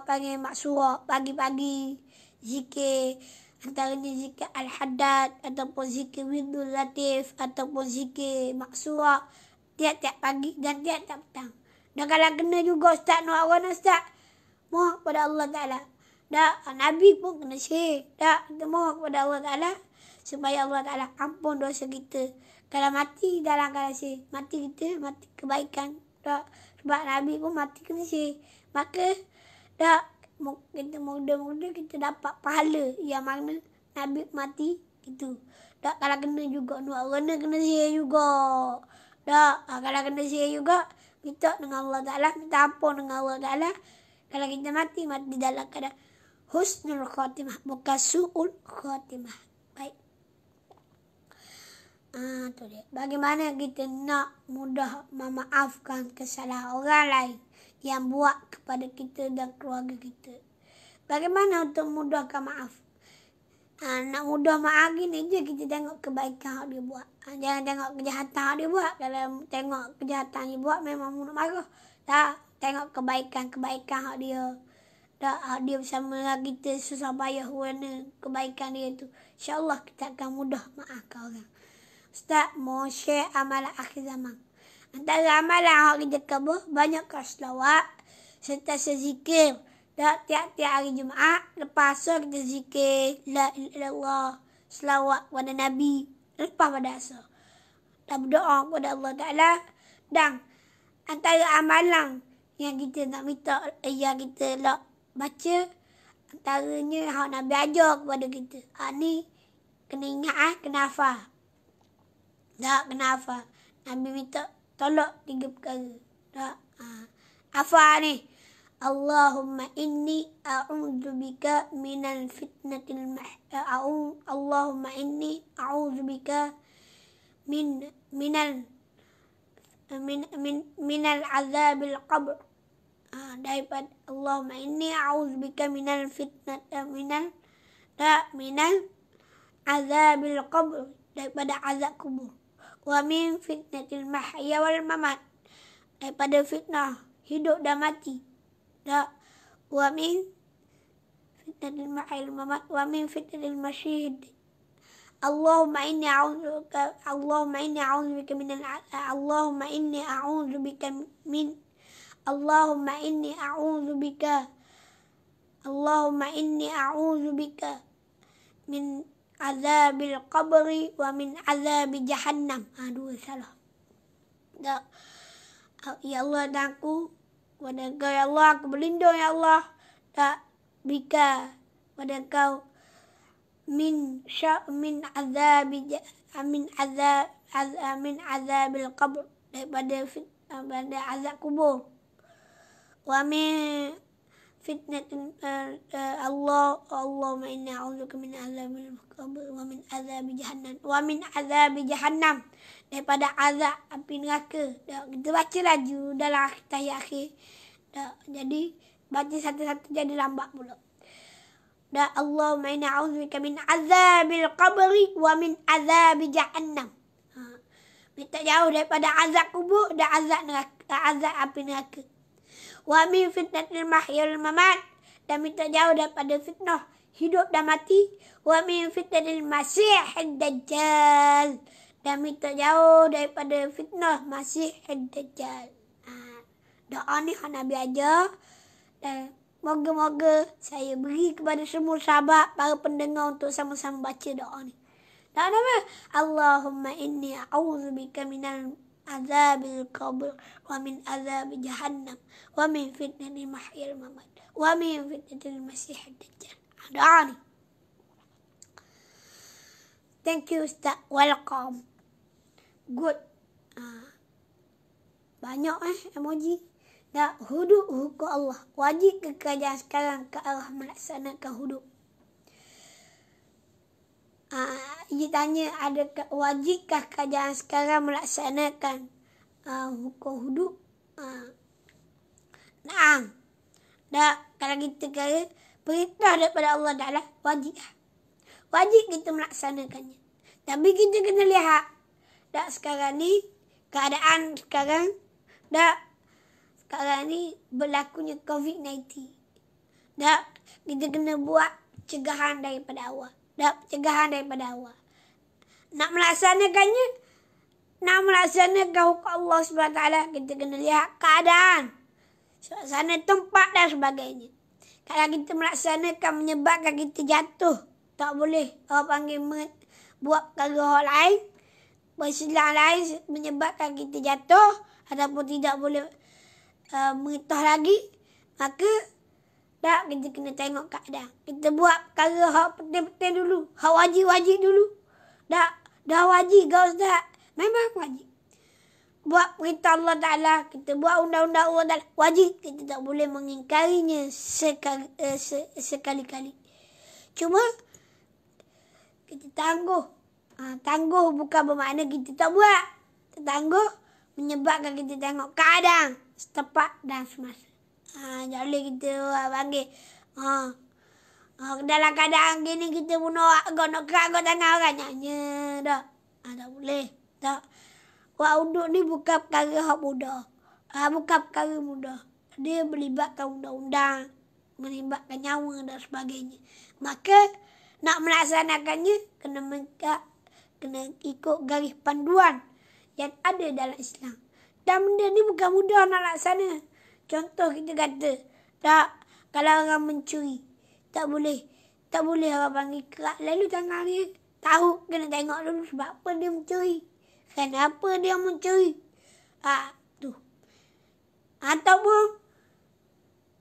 panggil maksura pagi-pagi. Zikir. Antaranya zikir Al-Haddad. Ataupun zikir Widul Latif. Ataupun zikir maksura. Tiap-tiap pagi dan tiap-tiap petang. Dan kalau kena juga Ustaz Nu'awan Ustaz, mohon kepada Allah Ta'ala. Tak, Nabi pun kena sihir. Tak, kita mohon kepada Allah Ta'ala supaya Allah Ta'ala ampun dosa kita. Kalau mati dalam keadaan sihir, mati kita, mati kebaikan. Tak, sebab Nabi pun mati kena sihir. Maka, tak, kita muda-muda kita dapat pahala yang mana Nabi mati itu. Tak, kalau kena juga, kena sihir juga. Tak, kalau kena sihir juga, minta dengan Allah Ta'ala, minta ampun dengan Allah Ta'ala. Kalau kita mati dalam keadaan husnul khatimah, bukan su'ul khatimah. Baik. Tu dia. Bagaimana kita nak mudah memaafkan kesalahan orang lain yang buat kepada kita dan keluarga kita. Bagaimana untuk mudahkan maaf? Nak mudah maaf gini je, kita tengok kebaikan yang dia buat. Jangan tengok kejahatan yang dia buat. Kalau tengok kejahatan yang dia buat memang nak marah. Tak, tengok kebaikan yang dia Dia bersama kita susah payah warna kebaikan dia tu. InsyaAllah kita akan mudah maafkan orang. Ustaz, mau share amalan akhir zaman. Antara amalan yang kita kabur, banyakkan selawat serta serzikir. Tiap-tiap hari Jumaat, lepas asar kita zikir la ilaha illallah, selawat kepada Nabi. Lepas pada asar, dan berdoa kepada Allah Ta'ala. Dan antara amalan yang kita nak minta, yang kita nak baca, antaranya hak Nabi ajar kepada kita. Ni kena ingat, kena hafal. Kena hafal. Nabi minta tolak 3 perkara. Hafal ni. Allahumma inni a'udzubika minal fitnatil Allahumma inni a'udzubika minal azabil qabr. Daripada Allahumma inni a'udzubika minal azabil qabr, daripada azab kubur. Wa min fitnatil mahya wal mamat, daripada fitnah hidup dan mati. Wa min fitnatil mahya wal mamat wa min fitnatil masyid. Allahumma inni a'udzubika minal Allahumma inni a'udzubika min Allahumma inni a'udzubika min azabil qabri wa min azabi jahannam. Dua salah. Ya Allah, dan aku kepada Engkau ya Allah, aku berlindung ya Allah, bika pada Engkau min azabil qabr, daripada azab kubur. Wa min fitnatin Allahumma inni a'udzubika min azabil qabr wa min azabi jahannam, daripada azab api neraka. Kita baca laju dalam tahiyat akhir. Jadi baca satu-satu jadi lambat pula. Allahumma inni a'udzubika min azabil qabri wa min azabi jahannam. Minta jauh daripada azab kubur dan azab neraka, azab api neraka. Wa min fitnatil mahya wal mamat, dan minta jauh daripada fitnah hidup dan mati. Wa min fitnatil masiihid dajjal, dan minta jauh daripada fitnah masiihid dajjal. Doa ni Nabi ajar, dan moga-moga saya beri kepada semua sahabat, para pendengar untuk sama-sama baca doa ni. Dan apa? Allahumma inni a'udzubika minal azabil qabr wa min azabi jahannam wa min fitnatil mahya wal mamat wa min fitnatil masiihid dajjal. Doa ni. Thank you Ustaz. Welcome. Good. Banyak emoji. Hudud hukum Allah. Wajib ke kerajaan sekarang ke arah melaksanakan hudud? Dia tanya, adakah wajibkah kerajaan sekarang melaksanakan hukum hudud? Naam. Kalau kita kata perintah daripada Allah Ta'ala, wajib. Wajib kita melaksanakannya. Tapi kita kena lihat sekarang ni, keadaan sekarang ni berlakunya COVID-19. Kita kena buat pencegahan daripada awal. Nak melaksanakan hukum Allah SWT, kita kena lihat keadaan, suasana tempat dan sebagainya. Kalau kita melaksanakan menyebabkan kita jatuh, tak boleh. Orang panggil buat perkara lain, bersilang lain menyebabkan kita jatuh ataupun tidak boleh meritah lagi, maka kita kena tengok keadaan. Kita buat perkara hak penting-penting dulu, hak wajib-wajib dulu. Dah wajib kau Ustaz, memang wajib. Buat perintah Allah Ta'ala, kita buat undang-undang Allah Ta'ala, wajib. Kita tak boleh mengingkarinya sekali-kali. Cuma kita tangguh. Tangguh bukan bermakna kita tak buat. Tangguh menyebabkan kita tengok keadaan setepat dan semasa. Jangan boleh kita panggil dalam keadaan gini kita bunuh nak kerak tangan orang nyanyi. Tak boleh. Buat hudud ni bukan perkara hak mudah. Bukan perkara mudah. Dia melibatkan undang-undang. melibatkan nyawa dan sebagainya. Maka nak melaksanakannya kena ikut garis panduan yang ada dalam Islam. Dan benda ni bukan mudah nak laksana. Contoh kita kata, tak, kalau orang mencuri, tak boleh orang panggil kerak lalu tangan dia. Tahu, kena tengok dulu sebab apa dia mencuri. Kenapa dia mencuri. Tu. Ataupun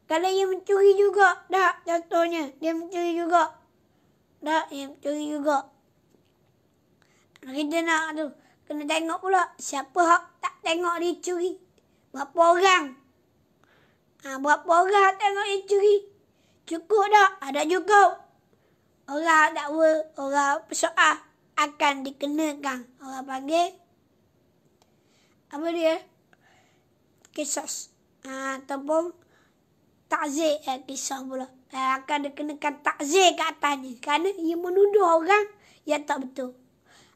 kalau dia mencuri juga, tak, contohnya, dia mencuri juga. Tak, dia mencuri juga. Kita nak tu, kena tengok pula siapa hak tak tengok dia curi. Berapa orang? Berapa orang tengok dia curi? Cukup tak? Ada cukup. Orang dakwa, orang persoal akan dikenakan. Orang panggil, apa dia? Kisah. Ataupun takzir, kisah pula. Akan dikenakan takzir ke atasnya. Kerana ia menuduh orang yang tak betul.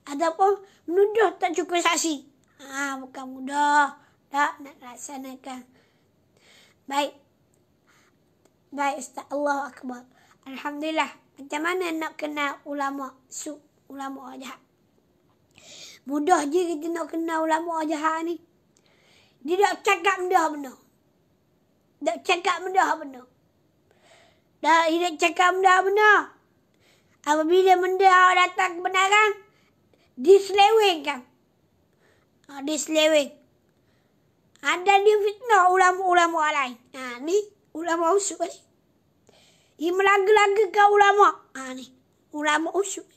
Ataupun menuduh tak cukup saksi. Bukan mudah. Tak nak laksanakan. Baik Ustaz. Allahu Akbar. Alhamdulillah. Macam mana nak kenal ulama ulama jahat? Mudah je kita nak kenal ulama jahat ni. Dia tak cakap benda-benda. Tak cakap benda-benda. Dia cakap benda-benda. Apabila benda datang kebenaran, diselewengkan. Diseleweng. Dan dia fitnah ulama-ulama lain. Ni ulama usuk ni. Dia melaga-lagakan ulama. Ni ulama usuk.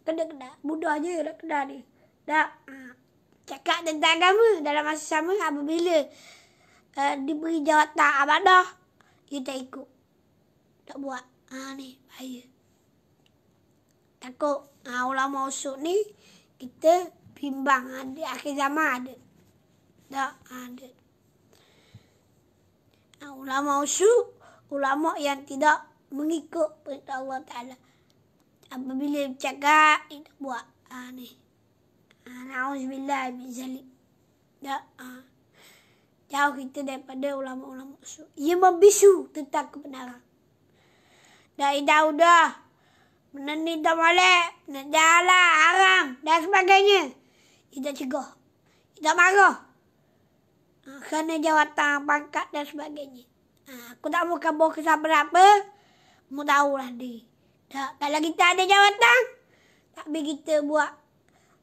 Kena. Mudah je nak kenal ni. Cakap tentang agama dalam masa sama apabila diberi jawatan abadah, kita ikut. Tak buat. Ni bahaya. Takut ulama usuk ni kita bimbang. Di akhir zaman ada. Tak ada. Ulama usuk, ulama yang tidak mengikut perintah Allah Ta'ala. Apabila bercakap, tidak buat. Ni. Na'udzubillah min zalik. Tak. Jauh kita daripada ulama-ulama usuk. Ia membisu tentang kebenaran. Dah. Benda ni tak boleh. Nak jalan, haram dan sebagainya. Kita cegah. Kita marah. Kerana jawatan, pangkat dan sebagainya. Aku tak mau kabur ke siapa-siapa. Mu tahulah dia. Kalau kita ada jawatan, tapi kita buat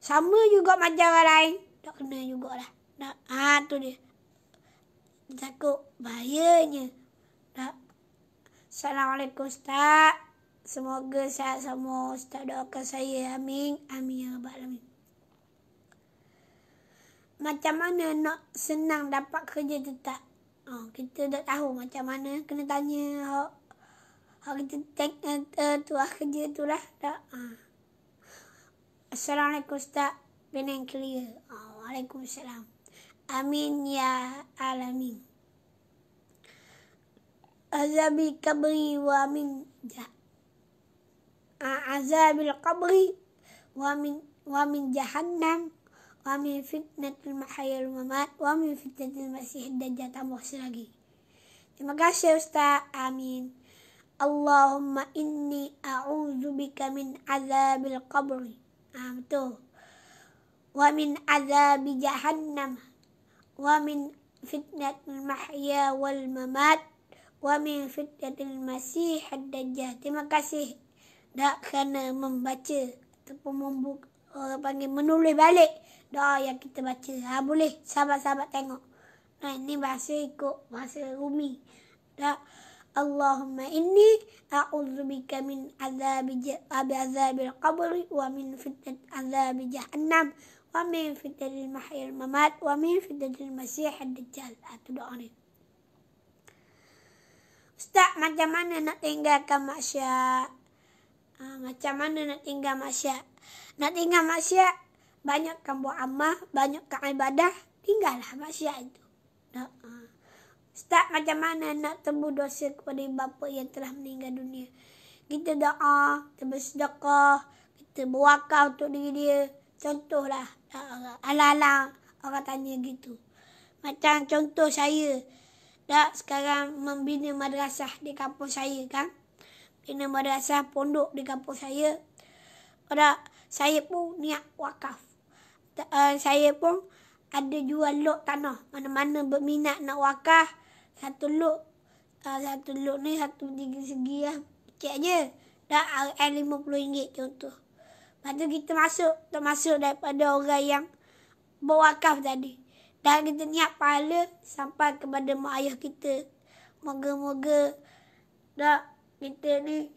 sama juga macam orang lain, tak kena jugalah. Tu dia. Takut bahayanya. Assalamualaikum Ustaz. Semoga sihat semua. Ustaz doakan saya. Amin. Amin ya Rabbal Alamin. Macam mana nak senang dapat kerja tetap? Kita tak tahu macam mana. Kena tanya kita tuah kerja tu lah. Assalamualaikum Ustaz. Pening clear. Waalaikumsalam. Amin ya alamin. Azabil qabri wa min azabil qabri wa min jahannam wa min fitnatil mahya wal mamat wa min fitnatil masih dajjal. Tambah lagi. Terima kasih Ustaz. Amin. Allahumma inni a'udzubika min azabil qabri. Betul. Wa min azabi jahannam wa min fitnatil mahya wal mamat wa min fitnatil masih dajjal. Terima kasih kerana membaca ataupun menulis balik doa yang kita baca. Boleh sahabat-sahabat tengok. Ini bahasa ikut bahasa Umi. Allahumma inni a'udzubika min azabil qabri wa min fitnat azabi jahannam wa min fitnatil mahya wal mamat wa min fitnatil masih dajjal. Itu doa ni. Ustaz, macam mana nak tinggalkan maksiat? Macam mana nak tinggal maksiat? Nak tinggal maksiat, banyakkan buat amal, banyakkan ibadah, tinggallah maksiat itu. Ustaz, macam mana nak tebus dosa kepada ibu bapa yang telah meninggal dunia? Kita doa, kita bersedekah, kita berwakaf untuk diri dia. Contohlah, ala-ala orang tanya gitu. Macam contoh saya, dah sekarang membina madrasah di kampung saya kan. Bina madrasah pondok di kampung saya. Dah saya pun niat wakaf. Saya pun ada jual lot tanah. Mana-mana berminat nak wakaf. Satu lot ni 1 segi lah. Kecil je. Dah RM50 contoh. Lepas tu kita termasuk daripada orang yang berwakaf tadi. Dan kita niat pahala sampai kepada mak ayah kita. Moga-moga kita ni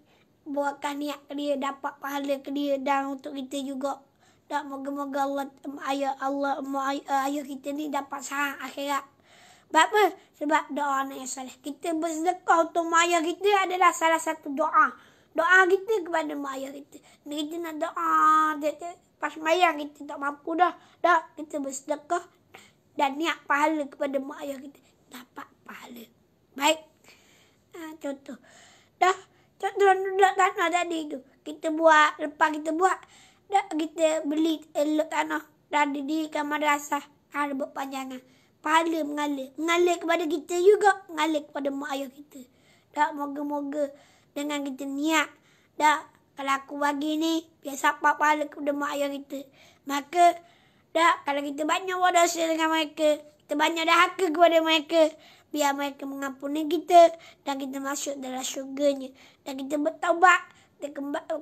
buatkan niat ke dia, dapat pahala ke dia dan untuk kita juga. Dan moga-moga mak ayah kita ni dapat sahang akhirat. Sebab apa? Sebab doa anak yang soleh. Kita bersedekah untuk mak ayah kita adalah salah satu doa. Doa kita kepada mak ayah kita. Kita nak doa, pas mayang kita tak mampu dah. Kita bersedekah dan niat pahala kepada mak ayah kita. Dapat pahala. Baik. Contoh. Contoh lot tanah tadi tu. Kita buat, lepas kita buat, kita beli lot tanah. Dan didirikan madrasah. Ada berpanjangan. Pahala mengalir. Mengalir kepada kita juga. Mengalir kepada mak ayah kita. Moga-moga dengan kita niat. Kalau aku bagi ni, biar sampai pahala kepada mak ayah kita. Maka, kalau kita banyak buat dosa dengan mereka, kita banyak dahaka kepada mereka, biar mereka mengampuni kita dan kita masuk dalam syurganya. Dan kita bertaubat, kita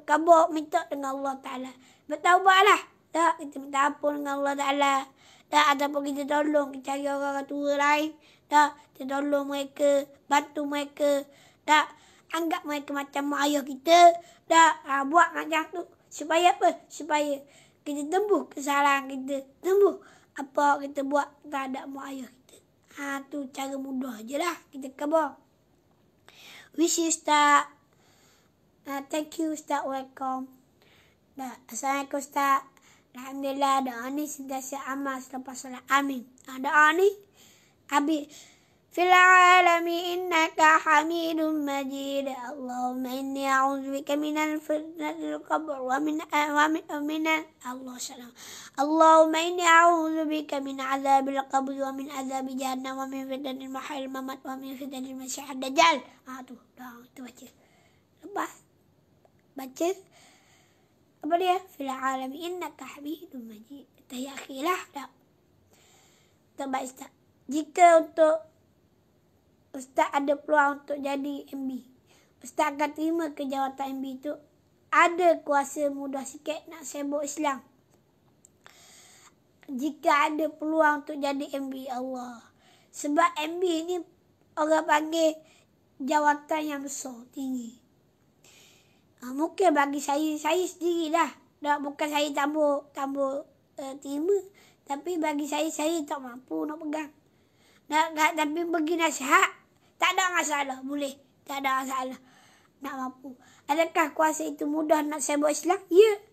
kabur minta dengan Allah Ta'ala. Bertaubatlah. Kita minta ampun dengan Allah Ta'ala. Ataupun kita tolong, kita cari orang tua lain. Kita tolong mereka, bantu mereka. Anggap mereka macam mak ayah kita. Buat macam tu. Supaya apa? Supaya kita tembus kesalahan kita. Tembus apa kita buat terhadap mak ayah kita. Tu cara mudah je lah. Kita khabar. Wish you Ustaz. Thank you Ustaz. Welcome. Assalamualaikum Ustaz. Alhamdulillah doa ni sentiasa amal selepas salat. Amin. Doa ni habis. Fil alami innaka hamidun majid. Allahumma inni a'udzubika minal fitnatil qabr wa min Allah salam. Allahumma inni a'udzubika min azabil qabr wa min azabi jahannam wa min fitnatil mahil mamat wa min fitnatil masyihid dajjal. Tu baca. Lepas baca apa dia? Fil alami innaka hamidun majid. Tahiyat akhilah dah. Terbaik Ustaz. Jika untuk Ustaz ada peluang untuk jadi MB, Ustaz akan terima ke jawatan MB tu. Ada kuasa mudah sikit nak sibuk Islam. Jika ada peluang untuk jadi MB, Allah. Sebab MB ni orang panggil jawatan yang besar, tinggi. Mungkin bagi saya sendiri dah. Bukan saya tambah terima. Tapi bagi saya tak mampu nak pegang. Tapi bagi nasihat, tak ada masalah. Boleh. Tak ada masalah. Nak mampu. Adakah kuasa itu mudah nak sibuk Islam? Ya.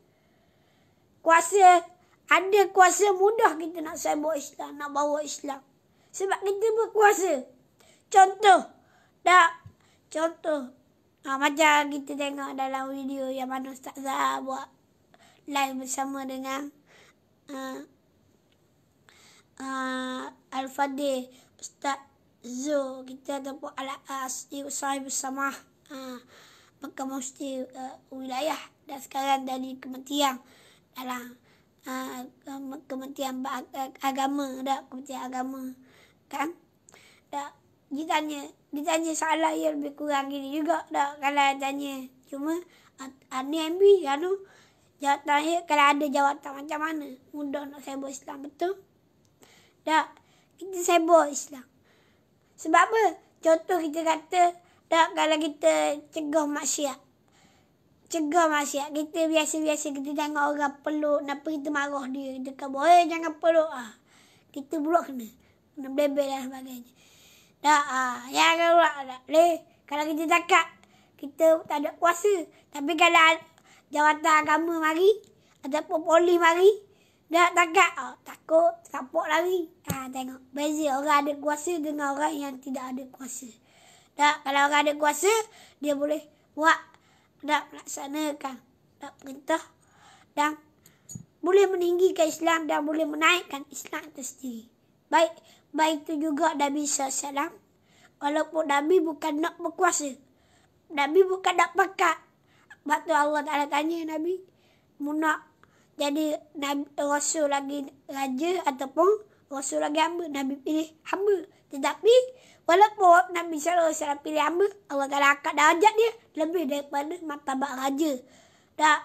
Ada kuasa mudah kita nak sibuk Islam, nak bawa Islam. Sebab kita berkuasa. Contoh. Macam kita tengok dalam video yang mana Ustaz Zahar buat live bersama dengan Al-Fadil, Ustaz Zul, kita ataupun Al-As, Usai bersama Mahkamah Mufti wilayah dan sekarang dari kementerian dalam kementerian agama kementerian agama kan. Ditanya soalan yang lebih kurang gini juga kalau tanya. Cuma ni MB jawatannya kalau ada jawatan macam mana mudah nak sibuk Islam, betul? Kita sibuk Islam. Sebab apa? Contoh kita kata, kalau kita cegah maksiat. Kita biasa-biasa kita tengok orang peluk, kenapa kita marah dia. Kita kata, jangan peluk. Kita pula kena bebel dan sebagainya. Kalau kita cakap, kita tak ada kuasa. Tapi kalau jawatan agama mari, ataupun polis mari, takut, kapok lari. Tengok, beza orang ada kuasa dengan orang yang tidak ada kuasa. Kalau orang ada kuasa, dia boleh buat, melaksanakan perintah dan boleh meninggikan Islam dan boleh menaikkan Islam itu sendiri. Baik itu juga Nabi SAW. Walaupun Nabi bukan nak berkuasa. Nabi bukan nak pekat. Sebab tu Allah Ta'ala tanya Nabi, mu nak jadi Nabi, Rasul lagi raja ataupun Rasul lagi hamba? Nabi pilih hamba. Tetapi walaupun Nabi SAW pilih hamba, Allah Ta'ala angkat darjat dia lebih daripada martabat raja. Tak,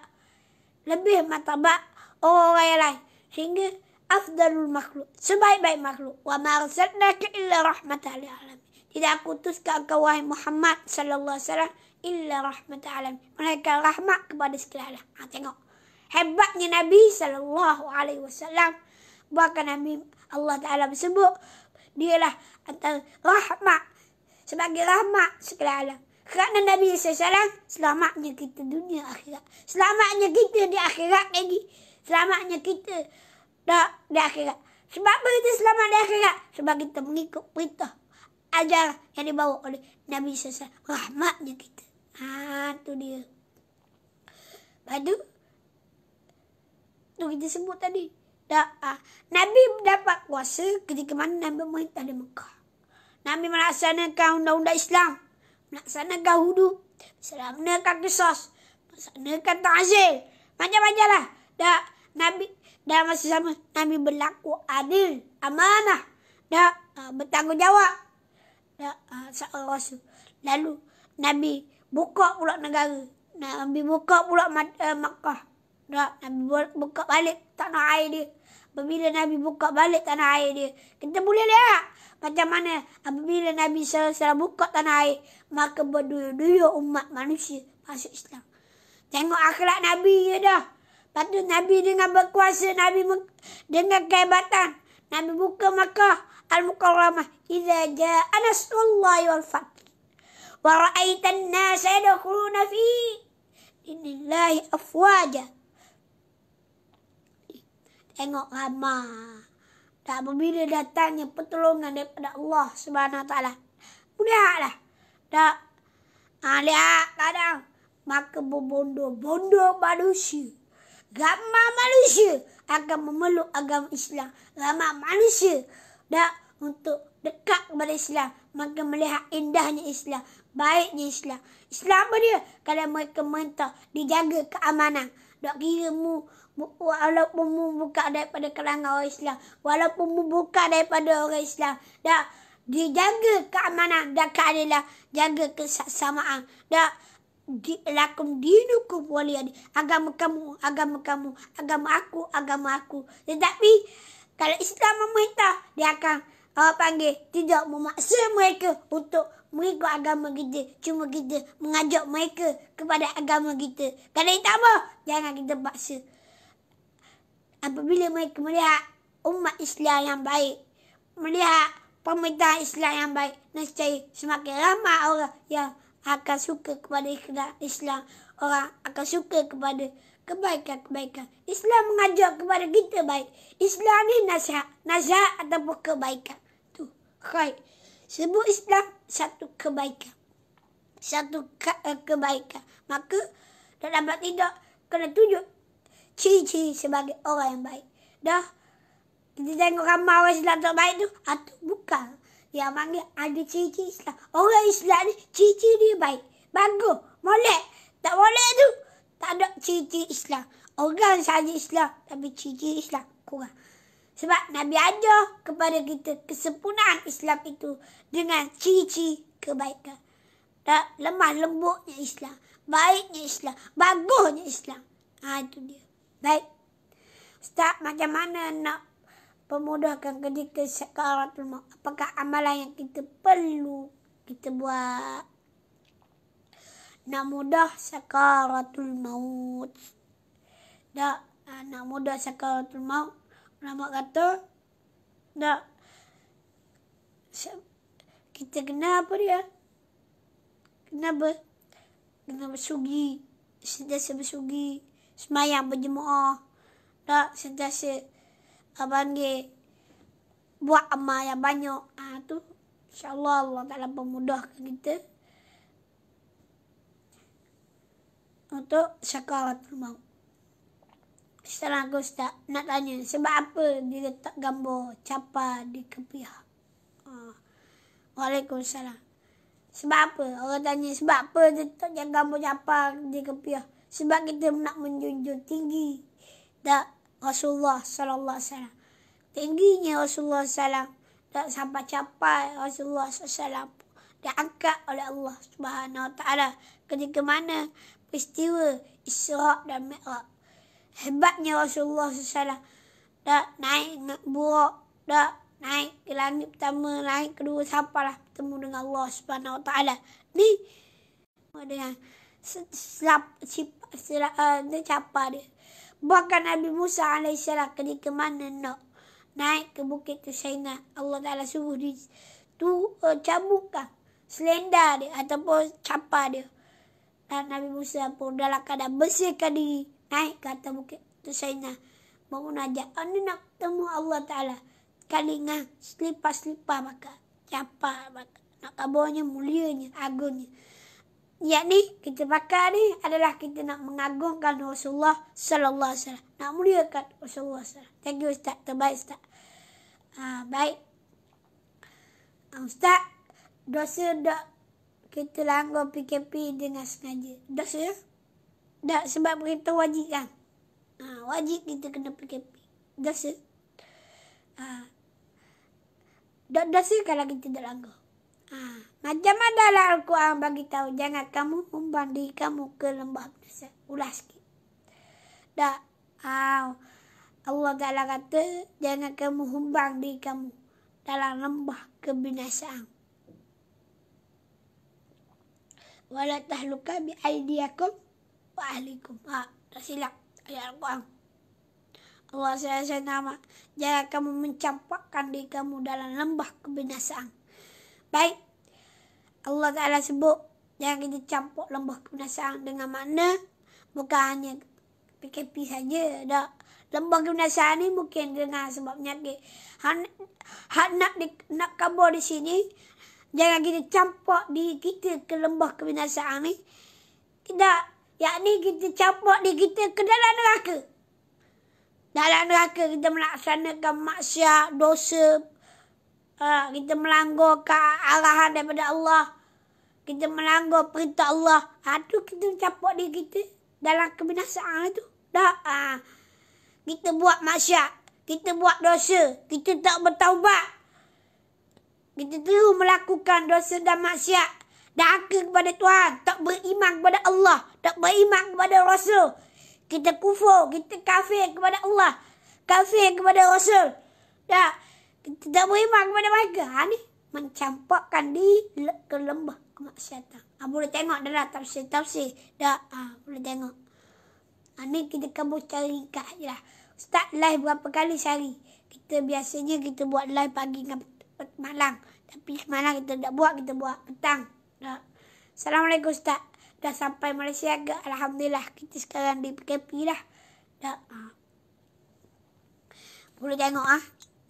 lebih martabat orang yang lain. Sehingga afdalul makhluk, sebaik-baik makhluk. Wa ma arsalnaka illa rahmatan lil alamin. Tidak aku utuskan engkau wahai Muhammad sallallahu alaihi wasallam illa rahmatan alamin. Mereka rahmat kepada sekalian. Tengok hebatnya Nabi sallallahu alaihi wasallam. Bahkan Nabi Allah Taala bersebut dialah antara rahmat, sebagai rahmat sekalian alam. Kerana Nabi SAW selamatnya kita dunia akhirat. Selamatnya kita di akhirat lagi. Selamatnya kita di akhirat. Sebab apa kita selamat di akhirat? Sebab kita mengikut perintah ajaran yang dibawa oleh Nabi SAW. Rahmatnya kita. Tu dia. Lepas tu kita sebut tadi. Nabi dapat kuasa ketika mana Nabi memerintah di Mekah. Nabi melaksanakan undang-undang Islam. Melaksanakan hudu. Melaksanakan qisas. Melaksanakan ta'zir. Macam-macam lah. Nabi dalam masa sama Nabi berlaku adil, amanah, bertanggungjawab. Seorang Rasul. Lalu Nabi buka pula negara. Nabi buka pula Makkah. Nabi buka balik tanah air dia. Apabila Nabi buka balik tanah air dia, kita boleh lihat macam mana apabila Nabi SAW buka tanah air, maka berduyuk-duyuk umat manusia masuk Islam. Tengok akhlak Nabi je dah. Lepas tu Nabi dengan berkuasa, Nabi dengan kehebatan, Nabi buka Makkah Al-Mukarramah. Iza ja'a nasrullahi wal fath wa ra'aitan nasa yadkhuluna fi dinillahi afwaja. Tengok ramah. Tak, apabila datangnya pertolongan daripada Allah Subhanahu Wa Taala, lihatlah. Tak, lihat kadang maka berbondong-bondong manusia, ramai manusia akan memeluk agama Islam. Ramai manusia untuk dekat kepada Islam, maka melihat indahnya Islam, baiknya Islam. Islam apa dia? Kalau mereka minta dijaga keamanan. Tak kira walaupun mu buka daripada kalangan orang Islam, walaupun mu buka daripada orang Islam, dah dijaga keamanan dan keadilan, jaga kesamaan. Dah lakum dinukum waliyadi. Agama kamu, agama kamu, agama aku. Tetapi kalau Islam memerintah, dia akan panggil tidak memaksa mereka untuk mengikut agama kita. Cuma kita mengajak mereka kepada agama kita. Kalau tak apa, jangan kita paksa. Apabila mereka melihat umat Islam yang baik, melihat pemerintahan Islam yang baik, nescaya semakin ramai orang yang akan suka kepada Islam. Orang akan suka kepada kebaikan-kebaikan. Islam mengajak kepada kita baik. Islam ni nasihat ataupun kebaikan. Tu, khair. Sebut Islam satu kebaikan. Satu kebaikan. Maka dalam tidak kena tunjuk ciri-ciri sebagai orang yang baik. Dah, kita tengok ramai orang Islam tak baik tu. Atau bukan. Yang panggil ada ciri-ciri Islam. Orang Islam ni ciri-ciri dia baik. Bagus. Molek. Tak molek tu, tak ada ciri-ciri Islam. Orang saja Islam, tapi ciri-ciri Islam kurang. Sebab Nabi ajar kepada kita kesempurnaan Islam itu dengan ciri-ciri kebaikan. Tak, lemah lembutnya Islam, baiknya Islam, bagusnya Islam. Itu dia. Baik. Ustaz, macam mana nak pemudahkan ketika sakaratul maut? Apakah amalan yang kita perlu kita buat nak mudah sakaratul maut? Tak, nak mudah sakaratul maut, ulama kata tak, kita kena apa dia? Kena bersugi, sentiasa bersugi, semayang berjemaah, tak, sentiasa panggil buat amal yang banyak. Tu insya-Allah Allah Taala pemudahkan kita untuk sakaratul maut. Sekarang aku Ustaz nak tanya, sebab apa dia letak gambar capa di kepiah? Waalaikumsalam. Sebab apa? Orang tanya sebab apa dia tak jaga apa di kepiah? Sebab kita nak menjunjung tinggi tak Rasulullah sallallahu alaihi wasallam. Tingginya Rasulullah sallam tak sampai capai Rasulullah sallam diangkat oleh Allah Subhanahu wa taala ketika mana peristiwa Isra dan Mi'raj. Hebatnya Rasulullah sallam tak naik burak, tak naik ke langit pertama, naik kedua, sampailah bertemu dengan Allah Subhanahu Wa Taala. Ni dengan dia capa dia. Bahkan Nabi Musa alaihissalam ketika mana nak naik ke bukit Tusaina, Allah Taala suruh dia cabutkan selendar dia ataupun capa dia. Dan Nabi Musa pun dalam keadaan bersihkan diri naik ke atas bukit Tusaina. Mengunajat, ni nak temu Allah Ta'ala. Kali ngah selipar-selipar bakal. Capa bakal. Nak kabarnya mulianya, agungnya. Yakni kita bakal ni adalah kita nak mengagungkan Rasulullah Sallallahu Alaihi Wasallam. Nak muliakan Rasulullah Sallallahu. Thank you Ustaz. Terbaik Ustaz. Baik. Ustaz, dosa tak kita langgar PKP dengan sengaja. Dosa? Tak, sebab kita wajib kan? Wajib kita kena PKP. Dosa. Dosa kalau kita tak langgar. Macam mana lah Al-Quran bagi tahu jangan kamu umbang diri kamu ke lembah binasa. Ulas sikit. Tak. Allah Ta'ala kata jangan kamu umbang diri kamu dalam lembah kebinasaan. Wala tahluka bi aidiakum wa ahlikum. Tak silap ayat Al-Quran. Allah saya nama jangan kamu mencampakkan diri kamu dalam lembah kebinasaan. Baik. Allah Ta'ala sebut jangan kita campur lembah kebinasaan dengan makna bukan hanya PKP saja. Tak. Lembah kebinasaan ni mungkin dengan sebab penyakit. Nak kabar di sini jangan kita campur diri kita ke lembah kebinasaan ni. Tidak. Yakni kita campur diri kita ke dalam neraka. Dalam neraka kita melaksanakan maksiat, dosa. Kita melanggar ke arahan daripada Allah. Kita melanggar perintah Allah. Itu kita campur diri kita dalam kebinasaan itu. Tak. Kita buat maksiat. Kita buat dosa. Kita tak bertaubat. Kita terus melakukan dosa dan maksiat. Dahaka kepada Tuhan. Tak beriman kepada Allah. Tak beriman kepada Rasul. Kita kufur. Kita kafir kepada Allah. Kafir kepada Rasul. Tak. Kita tak beriman kepada mereka. Ni mencampakkan diri ke lembah kemaksiatan. Boleh tengok dalam tafsir-tafsir. Tak. Boleh tengok. Ni kita kabur cari kat je lah. Start live berapa kali sehari. Kita biasanya kita buat live pagi dengan malam. Tapi semalam kita tak buat. Kita buat petang. Tak. Assalamualaikum Ustaz. Dah sampai Malaysia ke? Alhamdulillah. Kita sekarang di PKP dah. Tak. Boleh tengok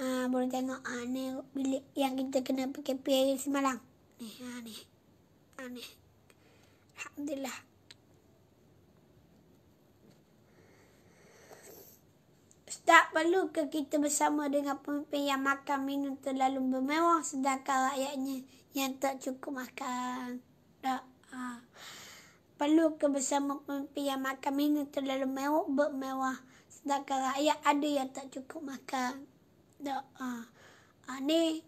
boleh tengok ni bilik yang kita kena PKP hari semalam. Ni. Alhamdulillah. Tak perlu ke kita bersama dengan pemimpin yang makan minum terlalu bermewah sedangkan rakyatnya yang tak cukup makan. Tak. Perlu ke bersama pemimpin yang makan minum terlalu bermewah sedangkan rakyat ada yang tak cukup makan. Tak. Ni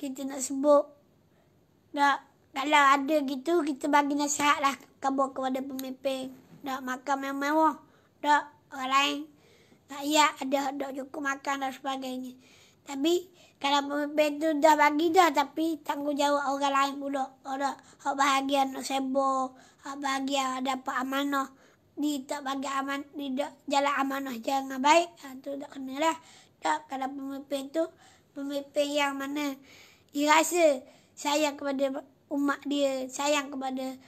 kita nak sebut. Tak. Kalau ada gitu kita bagi nasihat lah kabar kepada pemimpin. Tak makan mewah. Tak. Orang lain rakyat ada tak cukup makan dan sebagainya. Tapi kalau pemimpin tu dah bagi dah tapi tanggungjawab orang lain pula. Orang hak bahagian nak sebo, hak bahagian dapat amanah. Dia tak bagi amanah, dia jalan amanah jangan baik. Tu tak kena lah. Tak, kalau pemimpin tu pemimpin yang mana dia rasa sayang kepada umat dia, sayang kepada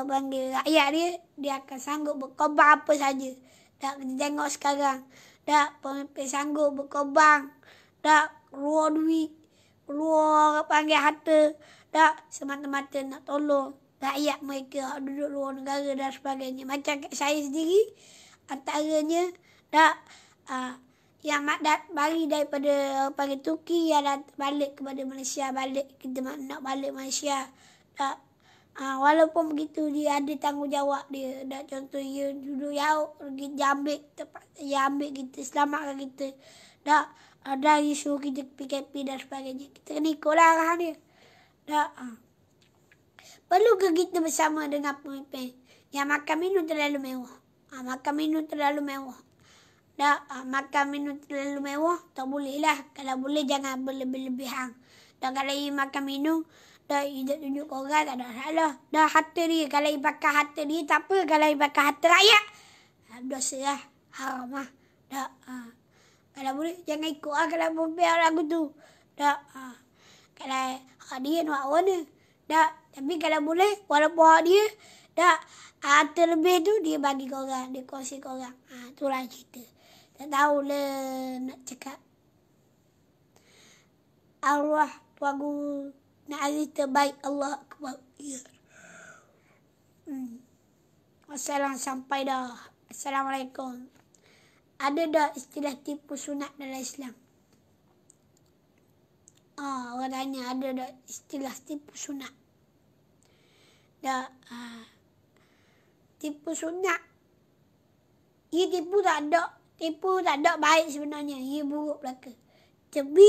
bangsa rakyat dia akan sanggup berkorban apa saja. Tak, kita tengok sekarang. Tak, pemimpin sanggup berkorban. Tak, keluar duit. Keluar panggil harta. Tak, semata-mata nak tolong rakyat mereka duduk luar negara dan sebagainya. Macam saya sendiri, antaranya, tak, yang balik daripada Turki yang balik kepada Malaysia, kita nak balik Malaysia. Walaupun begitu dia ada tanggungjawab dia. Contoh dia duduk jauh kita ambil kita, selamatkan kita. Dari suruh kita PKP dan sebagainya. Kita kena ikutlah arahan dia. Perlu ke kita bersama dengan pemimpin yang makan minum terlalu mewah? Makan minum terlalu mewah. Makan minum terlalu mewah tak boleh lah. Kalau boleh jangan berlebihan. Dan kalau ia makan minum, ia tunjuk ke orang tak ada salah. Harta dia, kalau ia pakai harta dia tak apa. Kalau ia pakai harta rakyat, dosa lah, haram lah. Kalau boleh jangan ikut lah kalau pemimpin lagu tu. Kalau hak dia nak warna. Tapi kalau boleh, walaupun hak dia, harta lebih tu dia bagi ke orang, dia kongsi ke orang. Itulah cerita. Tak tahulah nak cakap. Allah Tuhan Guru nak aziz terbaik, Allah Akbar. Wassalam, sampai dah. Assalamualaikum. Ada dah istilah tipu sunat dalam Islam? Orang tanya ada dah istilah tipu sunat. Tipu sunat. Ia tipu tak ada. Tipu tak ada baik sebenarnya. Ia buruk belaka. Tapi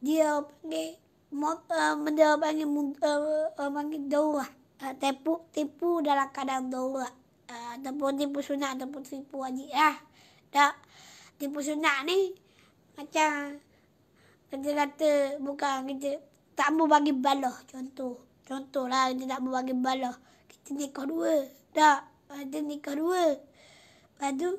dia panggil panggil daurah. Tipu dalam keadaan daurah. Ataupun tipu sunat ataupun tipu wajib lah. Tipu sunat ni macam kita kata bukan kita tak mau bagi balah. Contohlah kita tak mau bagi balah. Kita nikah dua. Kita nikah dua. Lepas tu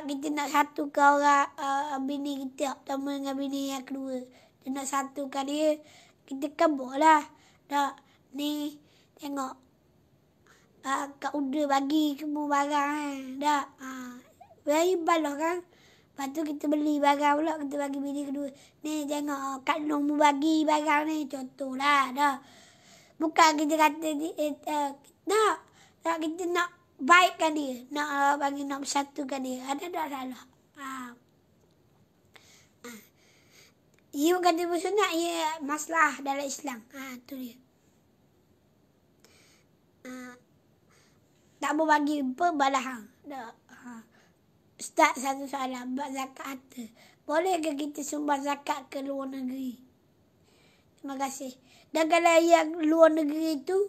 kita nak satukan orang bini kita pertama dengan bini yang kedua. Kita nak satukan dia. Kita kabur lah. Ni tengok. Kak Uda bagi semua barang kan. Bagi balah kan. Lepas tu kita beli barang pula. Kita bagi bini kedua. Ni tengok Kak Long mu bagi barang ni. Contohlah. Bukan kita kata kita nak baikkan dia. Nak bersatukan dia. Ada tak salah? Ia bukan tipu sunat. Ia masalah dalam Islam. Tu dia. Tak mau bagi balahan. Ustaz, satu soalan. Bab zakat harta. Boleh ke kita sumbang zakat ke luar negeri? Terima kasih. Dan kalau yang luar negeri itu,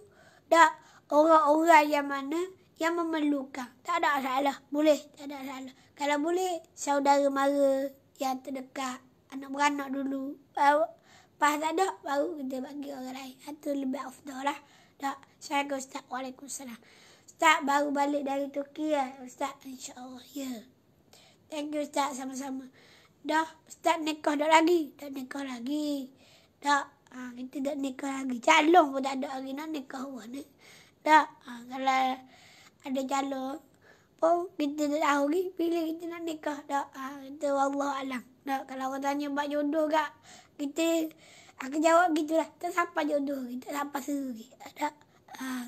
orang-orang yang mana yang memerlukan. Tak ada salah. Boleh. Tak ada salah. Kalau boleh, saudara mara yang terdekat. Anak beranak dulu. Pas tak ada, baru kita bagi orang lain. Itu lebih afdal lah. Assalamualaikum Ustaz. Waalaikumsalam. Ustaz baru balik dari Turki ya. Ustaz, insyaAllah. Ya. Thank you Ustaz, sama-sama. Ustaz nikah dah lagi. Tak nikah lagi. Kita tak nikah lagi. Calon pun tak ada lagi nak nikah pun. Kalau ada calon pun kita tak tahu lagi bila kita nak nikah. Kita wallahualam. Kalau orang tanya buat jodoh kak, kita akan jawab gitulah. Tak sampai jodoh, kita sampai seru.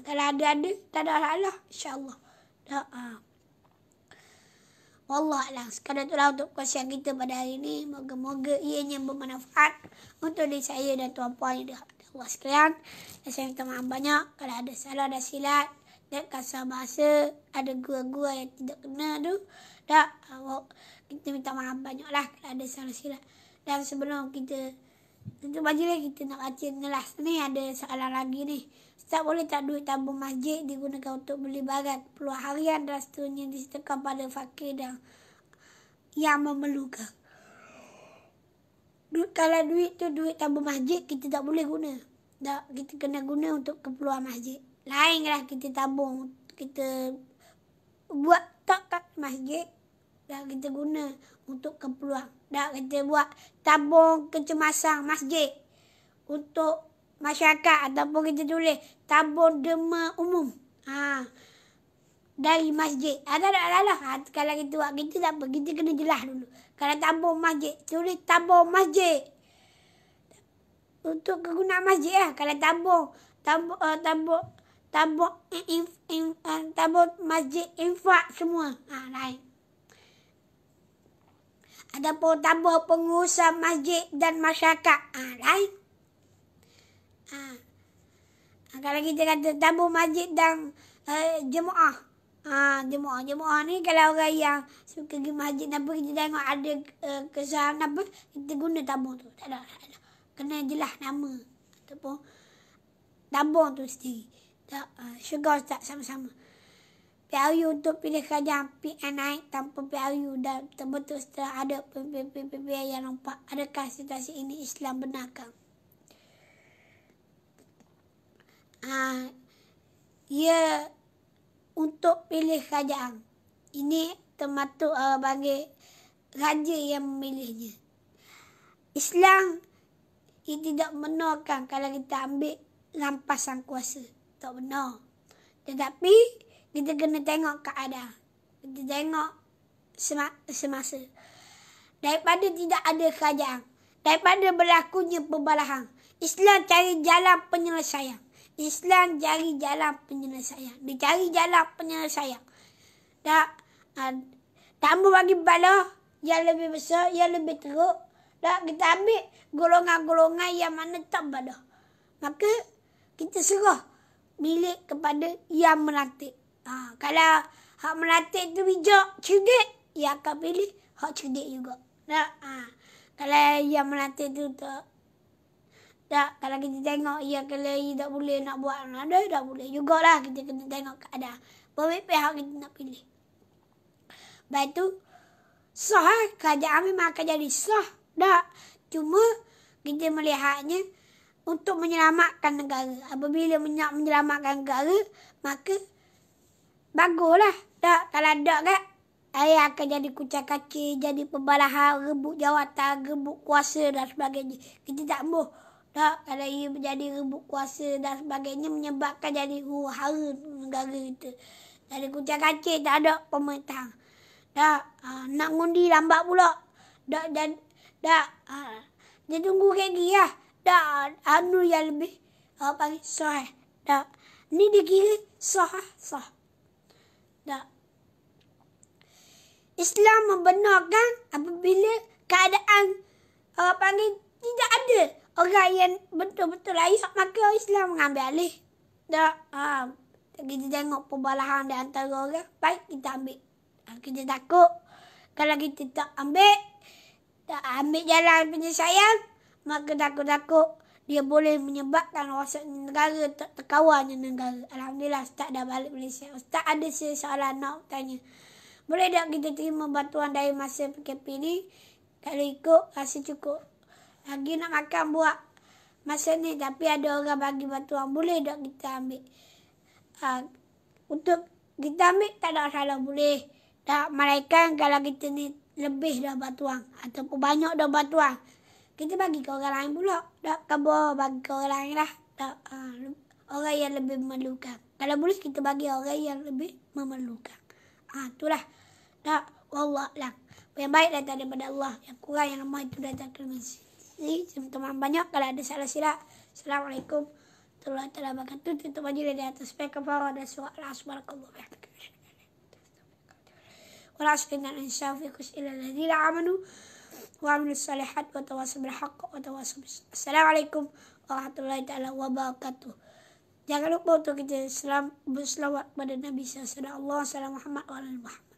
Kalau ada, tak ada salah. InsyaAllah. Wallahualam. Sekadar itulah untuk kongsian kita pada hari ini. Moga-moga ianya bermanfaat untuk diri saya dan tuan-puan yang dirahmati Allah sekalian. Dan saya minta maaf banyak kalau ada salah dan silap dan kasar bahasa, ada gua-gua yang tidak kena tu. Kita minta maaf banyak lah kalau ada salah silap. Dan sebelum kita tutup majlis, kita nak baca ngelas ni. Ada soalan lagi ni. Ustaz, boleh tak duit tabung masjid digunakan untuk beli barang keperluan harian dan seterusnya disedekahkan pada fakir dan yang memerlukan? Kalau duit tu duit tabung masjid, kita tak boleh guna. Kita kena guna untuk keperluan masjid. Lain lah kita tabung, kita buat tak kat masjid dan kita guna untuk keperluan. Kita buat tabung kecemasan masjid untuk masyarakat, ataupun kita tulis tabung derma umum dari masjid. Ada tak salah? Kalau kita buat, kita tak apa, kita kena jelas dulu. Kalau tabung masjid, tulis tabung masjid untuk kegunaan masjid lah. Kalau tabung masjid infak semua lain. Ataupun tabur pengurusan masjid dan masyarakat. Lain. Kalau kita kata tabur masjid dan jemaah. Jemaah ni kalau orang yang suka pergi masjid apa, kita tengok ada kesalahan apa, kita guna tabur tu. Tak ada. Kena jelas nama. Ataupun tabur tu sendiri. Syurga Ustaz sama-sama. PRU untuk pilih kerajaan PN naik tanpa PRU dan terbentuk setelah ada PPP yang nampak. Adakah situasi ini Islam benarkan? Ya, untuk pilih kerajaan. Ini termasuk bagi raja yang memilihnya. Islam ia tidak benarkan kalau kita ambil rampasan kuasa. Tak benar. Tetapi kita kena tengok keadaan. Kita tengok semasa. Daripada tidak ada kerajaan. Daripada berlakunya perbalahan. Islam cari jalan penyelesaian. Islam cari jalan penyelesaian. Dia cari jalan penyelesaian. Tak ambil bagi bala yang lebih besar, yang lebih teruk. Kita ambil golongan-golongan yang mana tak bala. Maka kita serah milik kepada yang melantik. Kalau hak melantik tu bijak, cerdik, ia akan pilih hak cerdik juga. Kalau yang melantik tu tak, kalau kita tengok ia kalau ia tak boleh nak buat ada, tak boleh jugalah. Kita kena tengok keadaan. Pemimpin hak kita nak pilih. Lepas tu, sah kerajaan memang akan jadi sah. Cuma kita melihatnya untuk menyelamatkan negara. Apabila menyelamatkan negara, maka baguslah. Kalau ada kan, ayah akan jadi kucak-kacir, jadi pembalahan, rebut jawatan, rebut kuasa dan sebagainya. Kita tak mahu. Kalau ia menjadi rebut kuasa dan sebagainya, menyebabkan jadi huru-hara negara kita. Jadi kucak-kacir, tak ada pemerintahan. Nak ngundi lambat pula. Dia tunggu lagi lah. Anu yang lebih panggil sah. Ni dia kira sah. Islam membenarkan apabila keadaan panggil tidak ada orang yang betul-betul layak, maka Islam mengambil alih. Kita tengok perbalahan di antara orang, baik kita ambil. Kita takut kalau kita tak ambil jalan penyelesaian, maka takut-takut dia boleh menyebabkan rosak negara, tak terkawannya negara. Alhamdulillah Ustaz dah balik Malaysia. Ustaz ada soalan nak tanya. Boleh tak kita terima bantuan dari masa PKP ni? Kalau ikut rasa cukup. Lagi nak makan buat masa ni, tapi ada orang bagi bantuan. Boleh tak kita ambil? Untuk kita ambil tak ada salah, boleh. Malaikat kalau kita ni lebih dah bantuan ataupun banyak dah bantuan, kita bagi ke orang lain pula. Khabar bagi ke orang lain lah. Orang yang lebih memerlukan. Kalau boleh kita bagi orang yang lebih memerlukan. Itulah. Wallahualam. Yang baik datang daripada Allah. Yang kurang, yang lemah itu datang dari teman-teman banyak. Kalau ada salah silap. Assalamualaikum warahmatullahi wabarakatuh. Tutup majlis di atas kafarah dan surah Al-Asbarakallah. ولا أشكرنا الإنسان في خش إلا الذين آمنوا وعملوا الصالحات وتواصوا بالحق وتواصوا بالصبر. Assalamualaikum warahmatullahi taala wabarakatuh. Jangan lupa untuk kita berselawat kepada Nabi sallallahu alaihi wasallam, Muhammad wa ala Muhammad.